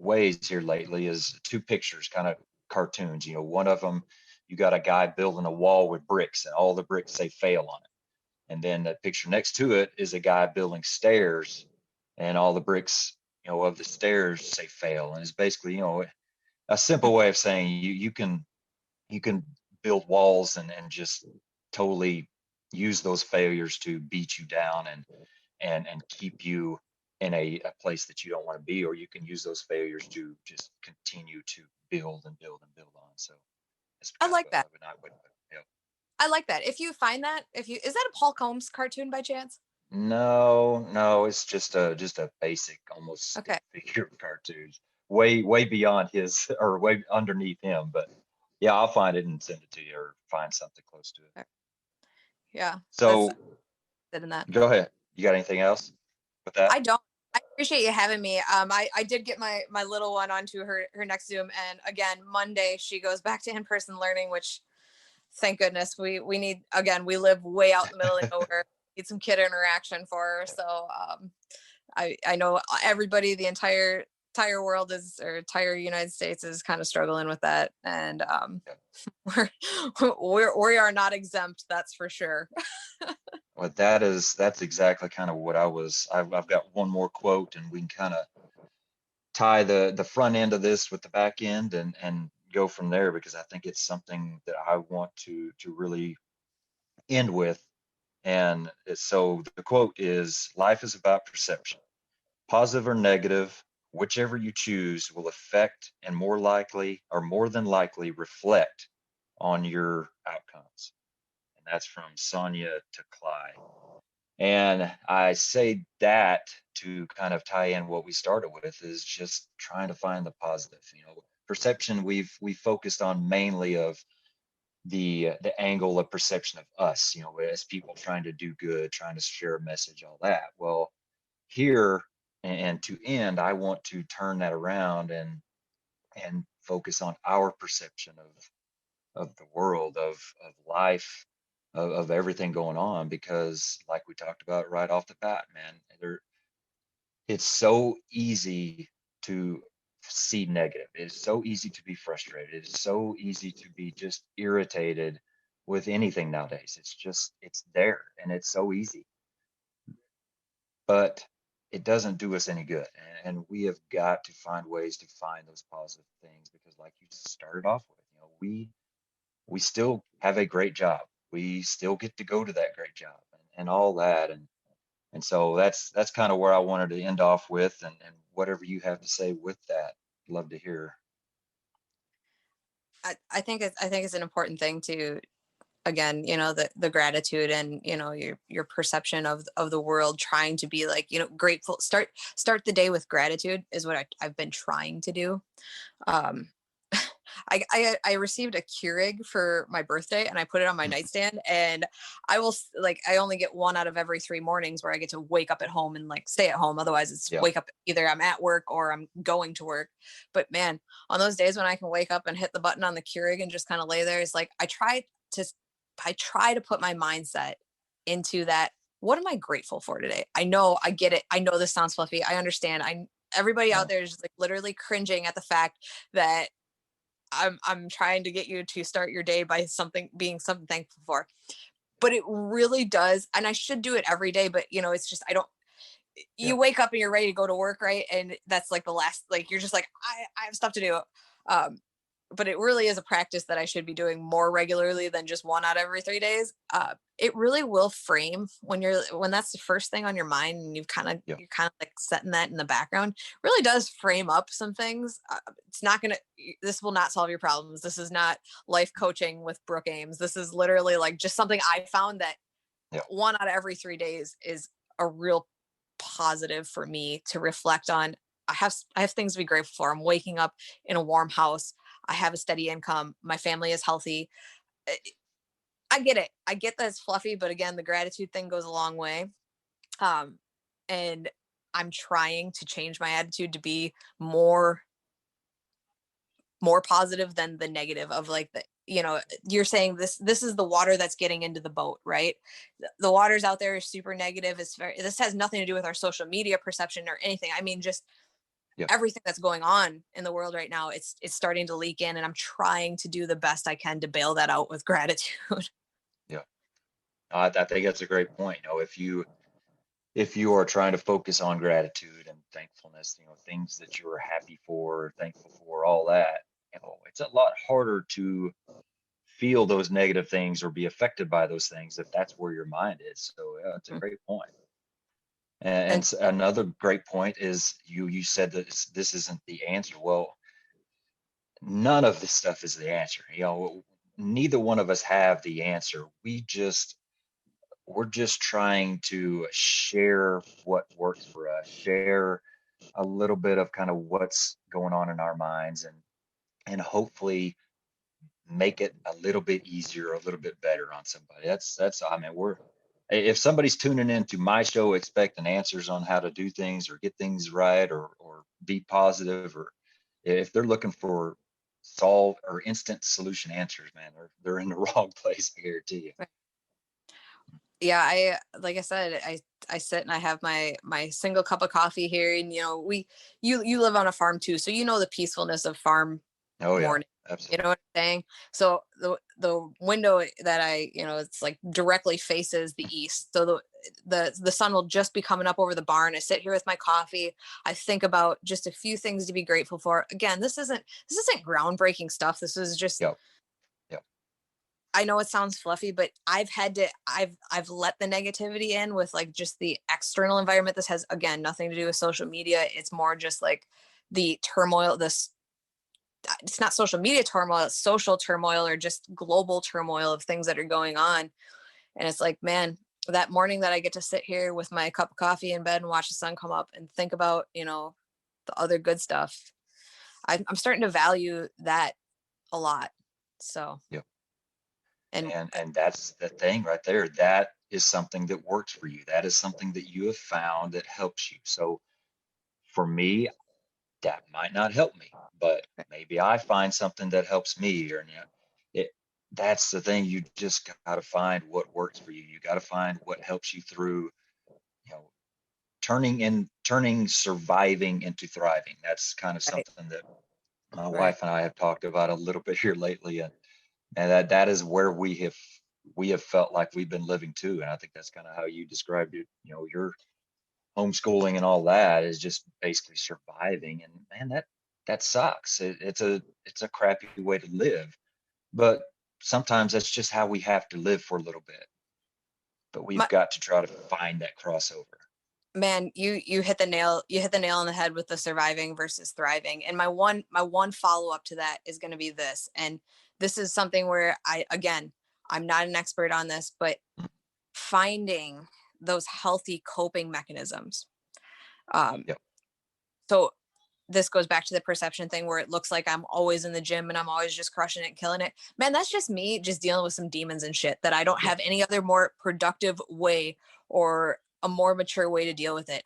ways here lately is two pictures, kind of cartoons. One of them, you got a guy building a wall with bricks, and all the bricks say fail on it. And then the picture next to it is a guy building stairs, and all the bricks, of the stairs say fail. And it's basically, a simple way of saying you can build walls and just totally use those failures to beat you down and keep you in a place that you don't want to be, or you can use those failures to just continue to build and build and build on. So it's I kind of like that. a not way. I like that. If you find that, if you is that a Paul Combs cartoon by chance? No, no, it's just a basic, almost stick Okay. figure cartoons, way beyond his or way underneath him. But yeah, I'll find it and send it to you, or find something close to it. Yeah, that's So good in that. go ahead. You got anything else with that? I don't. I appreciate you having me. I did get my little one onto her next Zoom, and again Monday she goes back to in person learning, which thank goodness we need. Again, we live way out in the middle of nowhere. Need some kid interaction for her. So I know everybody, the entire world is, or entire United States is kind of struggling with that, and we're we are not exempt. That's for sure. Well, that's exactly kind of what I've got one more quote, and we can kind of tie the front end of this with the back end and go from there, because I think it's something that I want to really end with. And so the quote is, life is about perception. Positive or negative, whichever you choose will affect and more than likely reflect on your outcomes. And that's from Sonia to Clyde. And I say that to kind of tie in what we started with, is just trying to find the positive. Perception, we focused on mainly of the angle of perception of us, as people trying to do good, trying to share a message, all that. Well, here and to end, I want to turn that around and focus on our perception of the world, of life, of everything going on, because like we talked about right off the bat, man, it's so easy to see negative. It's so easy to be frustrated. It's so easy to be just irritated with anything nowadays. It's there, and it's so easy, but it doesn't do us any good. And we have got to find ways to find those positive things, because like you started off with, we still have a great job. We still get to go to that great job, and all that. And so that's kind of where I wanted to end off with, and whatever you have to say with that, love to hear. I think it's an important thing to, again, the gratitude, and your perception of the world, trying to be like, grateful. Start the day with gratitude is what I've been trying to do. um I received a Keurig for my birthday, and I put it on my nightstand, and I only get one out of every 3 mornings where I get to wake up at home and like stay at home. Otherwise it's Yeah. wake up, either I'm at work or I'm going to work. But man, on those days when I can wake up and hit the button on the Keurig and just kind of lay there, it's like to I try to put my mindset into that. What am I grateful for today? I know, I get it. I know this sounds fluffy. I understand. Everybody out No. there is just like literally cringing at the fact that I'm trying to get you to start your day by being something thankful for. But it really does. And I should do it every day, but it's just, I don't, Yeah. you wake up and you're ready to go to work, right? And that's like the last, like, you're just like, I have stuff to do. Um, but it really is a practice that I should be doing more regularly than just one out every 3 days. It really will frame when that's the first thing on your mind, and Yeah. you're kind of like setting that in the background. Really does frame up some things. It's not gonna. This will not solve your problems. This is not life coaching with Brooke Ames. This is literally like just something I found that Yeah. one out of every 3 days is a real positive for me to reflect on. I have things to be grateful for. I'm waking up in a warm house. I have a steady income. My family is healthy. Eh, I get it. I get that it's fluffy, but again, the gratitude thing goes a long way. Um, and I'm trying to change my attitude to be more positive than the negative of like you're saying this is the water that's getting into the boat, right? The waters out there is super negative. This has nothing to do with our social media perception or anything. I mean, just Yeah. everything that's going on in the world right now, it's starting to leak in, and I'm trying to do the best I can to bail that out with gratitude. Yeah. I think that's a great point. If you are trying to focus on gratitude and thankfulness, things that you're happy for, thankful for, all that, it's a lot harder to feel those negative things or be affected by those things if that's where your mind is. So yeah, it's a great point. And And another great point is you said that this isn't the answer. Well, none of this stuff is the answer. Neither one of us have the answer. We're just trying to share what works for us, share a little bit of kind of what's going on in our minds, and hopefully make it a little bit easier, a little bit better on somebody. That's I mean, if somebody's tuning into my show expecting answers on how to do things or get things right or be positive, or if they're looking for solve or instant solution answers, man, they're in the wrong place, I guarantee you. yeah, like I said, I sit and I have my single cup of coffee here, and you live on a farm too, so you know the peacefulness of farm Oh yeah, morning. You know absolutely. what I'm saying? So the window that it's like directly faces the east. So the sun will just be coming up over the barn. I sit here with my coffee. I think about just a few things to be grateful for. Again, this isn't groundbreaking stuff. This is just, Yep. Yep. I know it sounds fluffy, but I've let the negativity in with like just the external environment. This has, again, nothing to do with social media. It's more just like the turmoil, this it's not social media turmoil, it's social turmoil or just global turmoil of things that are going on. And it's like, man, that morning that I get to sit here with my cup of coffee in bed and watch the sun come up and think about, the other good stuff. I'm starting to value that a lot. So, Yep. and And that's the thing right there. That is something that works for you. That is something that you have found that helps you. So for me, that might not help me, but maybe I find something that helps me. Or it that's the thing. You just got to find what works for you. You got to find what helps you through, you know, turning surviving into thriving. That's kind of right, something that my right. wife and I have talked about a little bit here lately, and that is where we have felt like we've been living too. And I think that's kind of how you described it. Your homeschooling and all that is just basically surviving. And man, that sucks. It's a crappy way to live. But sometimes that's just how we have to live for a little bit. But we've My, got to try to find that crossover. man, you hit the nail on the head with the surviving versus thriving. And my one follow up to that is going to be this. And this is something where I'm not an expert on this, but finding those healthy coping mechanisms. Um, Yep. so this goes back to the perception thing where it looks like I'm always in the gym and I'm always just crushing it and killing it. Man, that's just me just dealing with some demons and shit that I don't Yep. have any other more productive way or a more mature way to deal with it.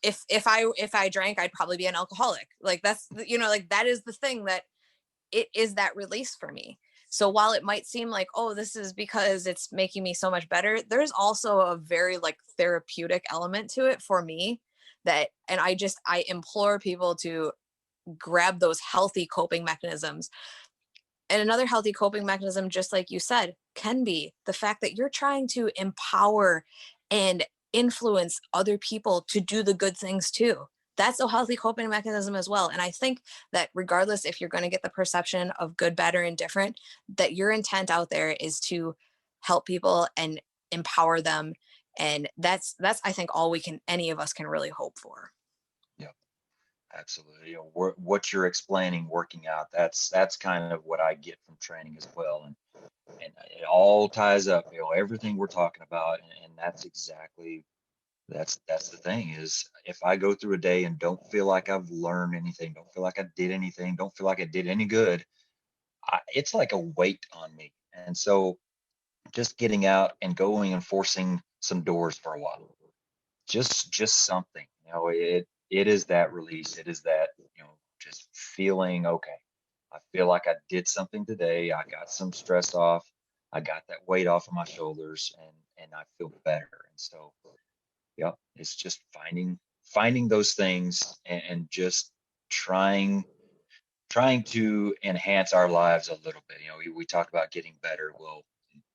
If I drank, I'd probably be an alcoholic. Like like that is the thing that it is that release for me. So while it might seem like, oh, this is because it's making me so much better, there's also a very like therapeutic element to it for me and I implore people to grab those healthy coping mechanisms. And another healthy coping mechanism, just like you said, can be the fact that you're trying to empower and influence other people to do the good things too. That's a healthy coping mechanism as well. And I think that regardless if you're going to get the perception of good, bad, or indifferent, that your intent out there is to help people and empower them. And that's I think all any of us can really hope for. Yep. Absolutely. What you're explaining, working out, that's kind of what I get from training as well. And it all ties up, everything we're talking about. And that's exactly that's the thing is if I go through a day and don't feel like I've learned anything, don't feel like I did anything, don't feel like I did any good, it's like a weight on me. And so just getting out and going and forcing some doors for a while, just something, it is that release. It is that, just feeling okay. I feel like I did something today. I got some stress off. I got that weight off of my shoulders, and I feel better. And so, yeah, it's just finding those things and just trying to enhance our lives a little bit. We talk about getting better. Well,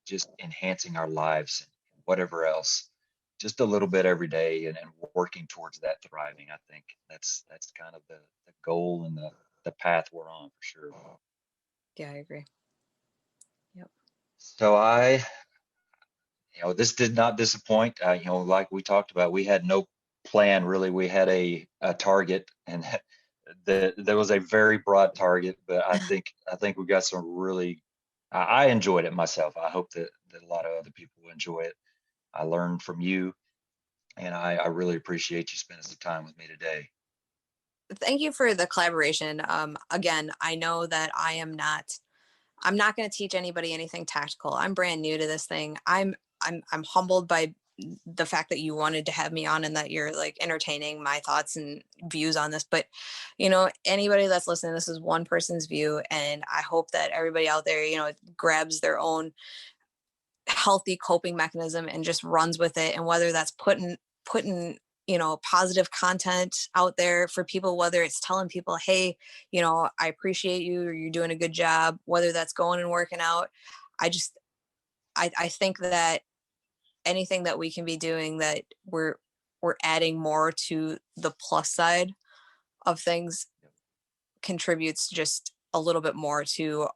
just enhancing our lives and whatever else, just a little bit every day, and working towards that thriving. I think that's kind of the goal and the path we're on for sure. Yeah, I agree. Yep. So this did not disappoint. Like we talked about, we had no plan really. We had a target, and there was a very broad target, but I think we got some really. I enjoyed it myself. I hope that a lot of other people enjoy it. I learned from you, and I really appreciate you spending some time with me today. Thank you for the collaboration. Again, I know that I'm not going to teach anybody anything tactical. I'm brand new to this thing. I'm humbled by the fact that you wanted to have me on and that you're like entertaining my thoughts and views on this. But anybody that's listening, this is one person's view, and I hope that everybody out there, grabs their own healthy coping mechanism and just runs with it. And whether that's putting positive content out there for people, whether it's telling people, hey, I appreciate you, or you're doing a good job, whether that's going and working out. I just i, I think that anything that we can be doing, that we're adding more to the plus side of things, contributes just a little bit more to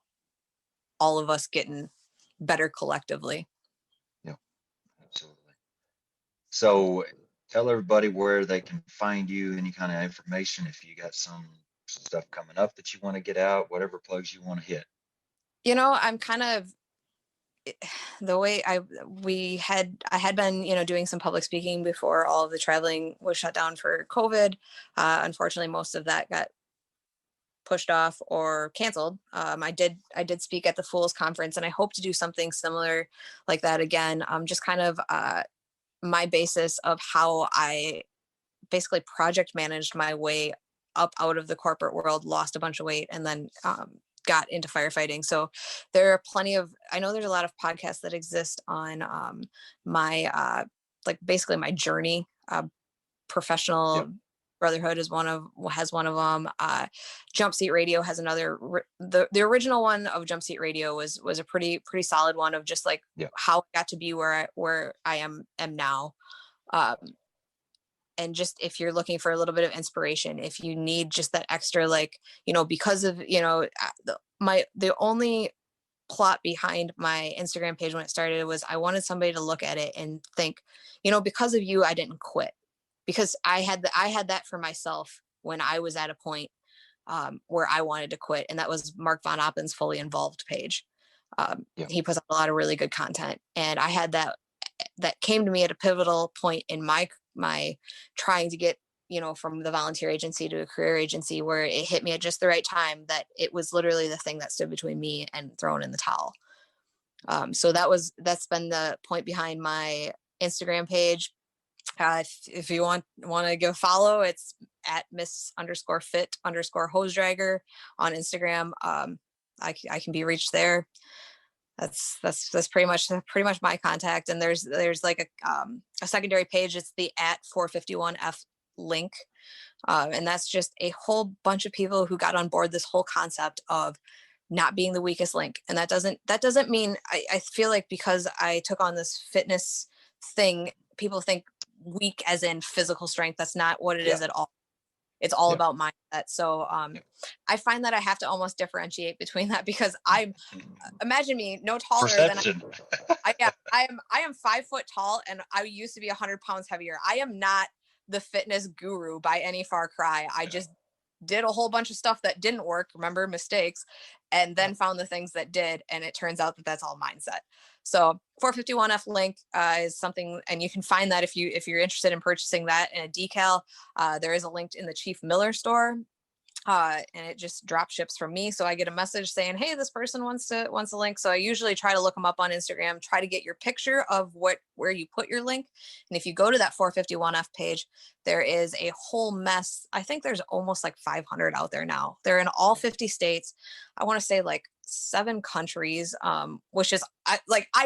all of us getting better collectively. Yeah, absolutely. So tell everybody where they can find you, any kind of information, if you got some stuff coming up that you want to get out, whatever plugs you want to hit. I'm kind of the way I had been, doing some public speaking before all of the traveling was shut down for COVID. Unfortunately, most of that got pushed off or canceled. I did speak at the Fools Conference, and I hope to do something similar like that again. Just kind of my basis of how I basically project managed my way up out of the corporate world, lost a bunch of weight, and then got into firefighting. So there are I know there's a lot of podcasts that exist on my, like basically my journey. Yeah. Professional Brotherhood has one of them. Jump Seat Radio has another. The original one of Jump Seat Radio was a pretty solid one of just like Yeah. how I got to be where I am now. Um, and just if you're looking for a little bit of inspiration, if you need just that extra, like, because of, the only plot behind my Instagram page when it started was I wanted somebody to look at it and think, because of you, I didn't quit, because I had that for myself when I was at a point where I wanted to quit. And that was Mark Von Oppen's Fully Involved page. Yeah. He puts out a lot of really good content. And I had that came to me at a pivotal point in my trying to get, from the volunteer agency to a career agency, where it hit me at just the right time, that it was literally the thing that stood between me and throwing in the towel. So that's been the point behind my Instagram page. If you want to give a follow, it's at Miss_Fit_Hose on Instagram. I can be reached there. That's pretty much my contact. And there's like a secondary page. It's the at 451F link. And that's just a whole bunch of people who got on board this whole concept of not being the weakest link. And that doesn't mean, I feel like because I took on this fitness thing, people think weak as in physical strength. That's not what it is at all. It's all about mindset. So I find that I have to almost differentiate between that, because imagine me no taller than I am. I am 5 foot tall, and I used to be 100 pounds heavier. I am not the fitness guru by any far cry. I just did a whole bunch of stuff that didn't work, remember, mistakes, and then found the things that did. And it turns out that that's all mindset. So 451F link is something, and you can find that if you're interested in purchasing that in a decal. There is a link in the Chief Miller store. And it just drop ships from me. So I get a message saying, hey, this person wants a link. So I usually try to look them up on Instagram, try to get your picture of where you put your link. And if you go to that 451F page, there is a whole mess. I think there's almost like 500 out there now. They're in all 50 states. I want to say like 7 countries, which is I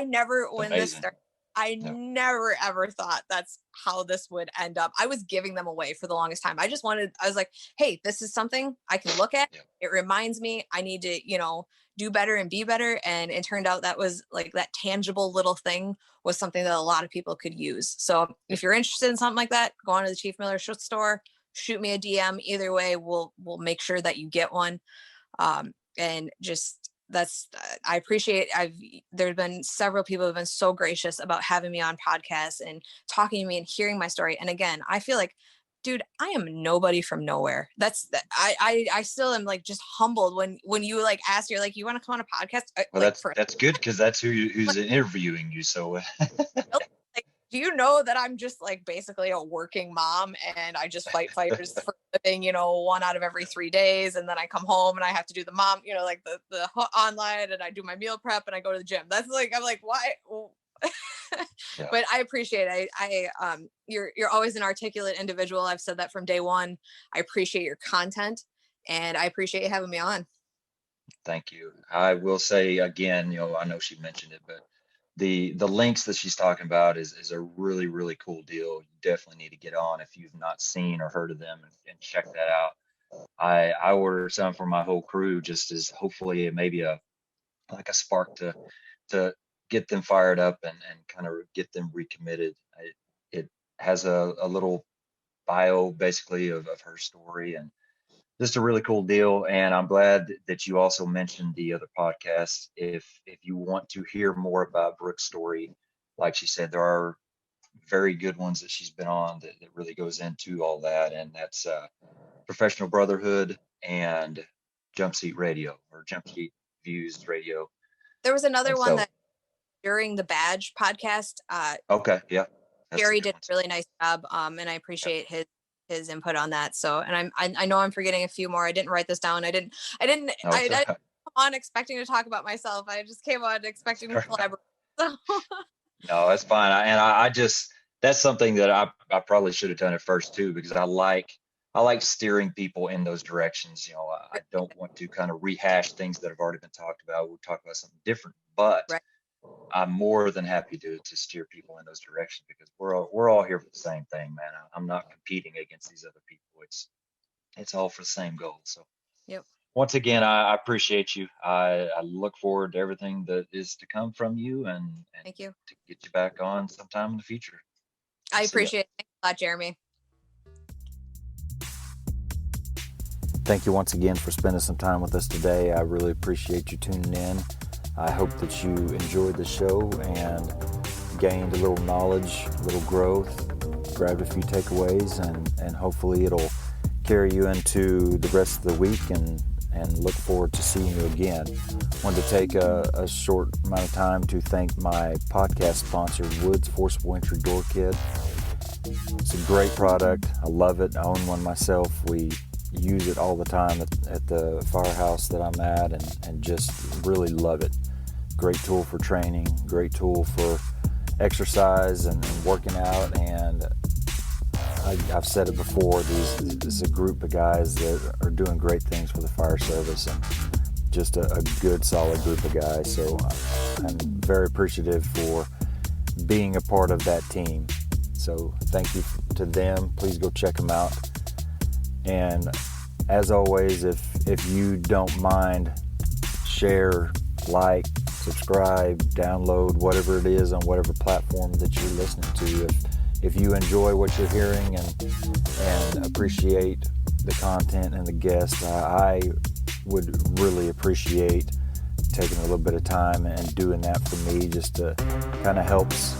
never, when amazing. this started, I Yeah. never ever thought that's how this would end up. I was giving them away for the longest time. I was like, hey, this is something I can look at. Yeah. It reminds me I need to, do better and be better. And it turned out that was like that tangible little thing was something that a lot of people could use. So Yeah. if you're interested in something like that, go on to the Chief Miller store, shoot me a DM. Either way, we'll make sure that you get one. And just that's I appreciate there's been several people who have been so gracious about having me on podcasts and talking to me and hearing my story. And again, I feel like, dude, I am nobody from nowhere. I still am like just humbled when you like asked, you're like, you want to come on a podcast? Well, that's good because that's who's interviewing you. So Like, do you know that I'm just like basically a working mom and I just fight fires for a living, 1 out of every 3 days. And then I come home and I have to do the mom, like the online, and I do my meal prep and I go to the gym. That's like, I'm like, why? yeah, But I appreciate it. You're always an articulate individual. I've said that from day one. I appreciate your content and I appreciate you having me on. thank you. I will say again, I know she mentioned it, but the links that she's talking about is a really, really cool deal. You definitely need to get on if you've not seen or heard of them and check that out. I ordered some for my whole crew just as hopefully maybe like a spark to get them fired up and kind of get them recommitted. It has a little bio basically of her story and just a really cool deal. And I'm glad that you also mentioned the other podcast. If you want to hear more about Brooke's story, like she said, there are very good ones that she's been on that really goes into all that. And that's Professional Brotherhood and Jump Seat Radio or Jump Seat Views Radio. There was another And one so, that during the Badge podcast, okay, yeah, that's a Jerry good did one. a really nice job, and I Yeah. appreciate his input on that. So, and I know I'm forgetting a few more. I didn't write this down. No, it's all I right. come on expecting to talk about myself. I just came on expecting to collaborate. So, No, that's fine. I just that's something that I probably should have done at first too because I like steering people in those directions. I don't want to kind of rehash things that have already been talked about. We'll talk about something different, but right. I'm more than happy to steer people in those directions because we're all here for the same thing, man. I'm not competing against these other people. It's all for the same goal. So Yep. once again, I appreciate you. I look forward to everything that is to come from you and Thank you. to get you back on sometime in the future. I See ya. appreciate it. Thanks a lot, Jeremy. Thank you once again for spending some time with us today. I really appreciate you tuning in. I hope that you enjoyed the show and gained a little knowledge, a little growth, grabbed a few takeaways, and hopefully it'll carry you into the rest of the week and look forward to seeing you again. Wanted to take a short amount of time to thank my podcast sponsor, Woods Forcible Entry Door Kit. It's a great product. I love it. I own one myself. We use it all the time at the firehouse that I'm at and just really love it. Great tool for training, great tool for exercise and working out. And I've said it before, this is a group of guys that are doing great things for the fire service and just a good, solid group of guys. So I'm very appreciative for being a part of that team. So thank you to them. Please go check them out. And as always, if you don't mind, share, like, subscribe, download, whatever it is on whatever platform that you're listening to. If you enjoy what you're hearing and appreciate the content and the guests, I would really appreciate taking a little bit of time and doing that for me. Just to kind of helps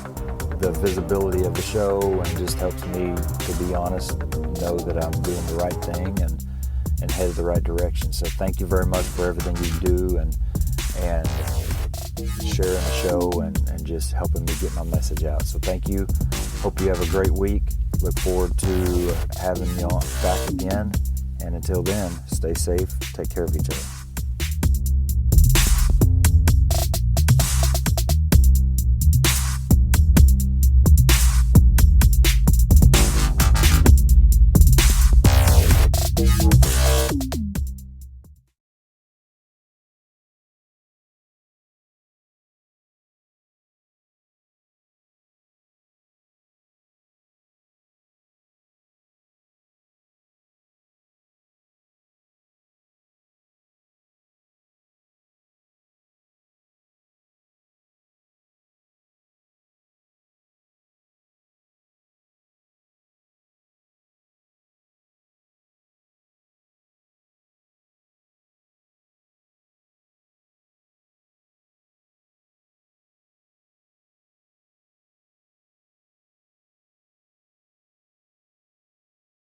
the visibility of the show and just helps me, to be honest, know that I'm doing the right thing and headed the right direction. So thank you very much for everything you do and sharing the show and just helping me get my message out. So thank you. Hope you have a great week. Look forward to having you on back again. And until then, stay safe. Take care of each other.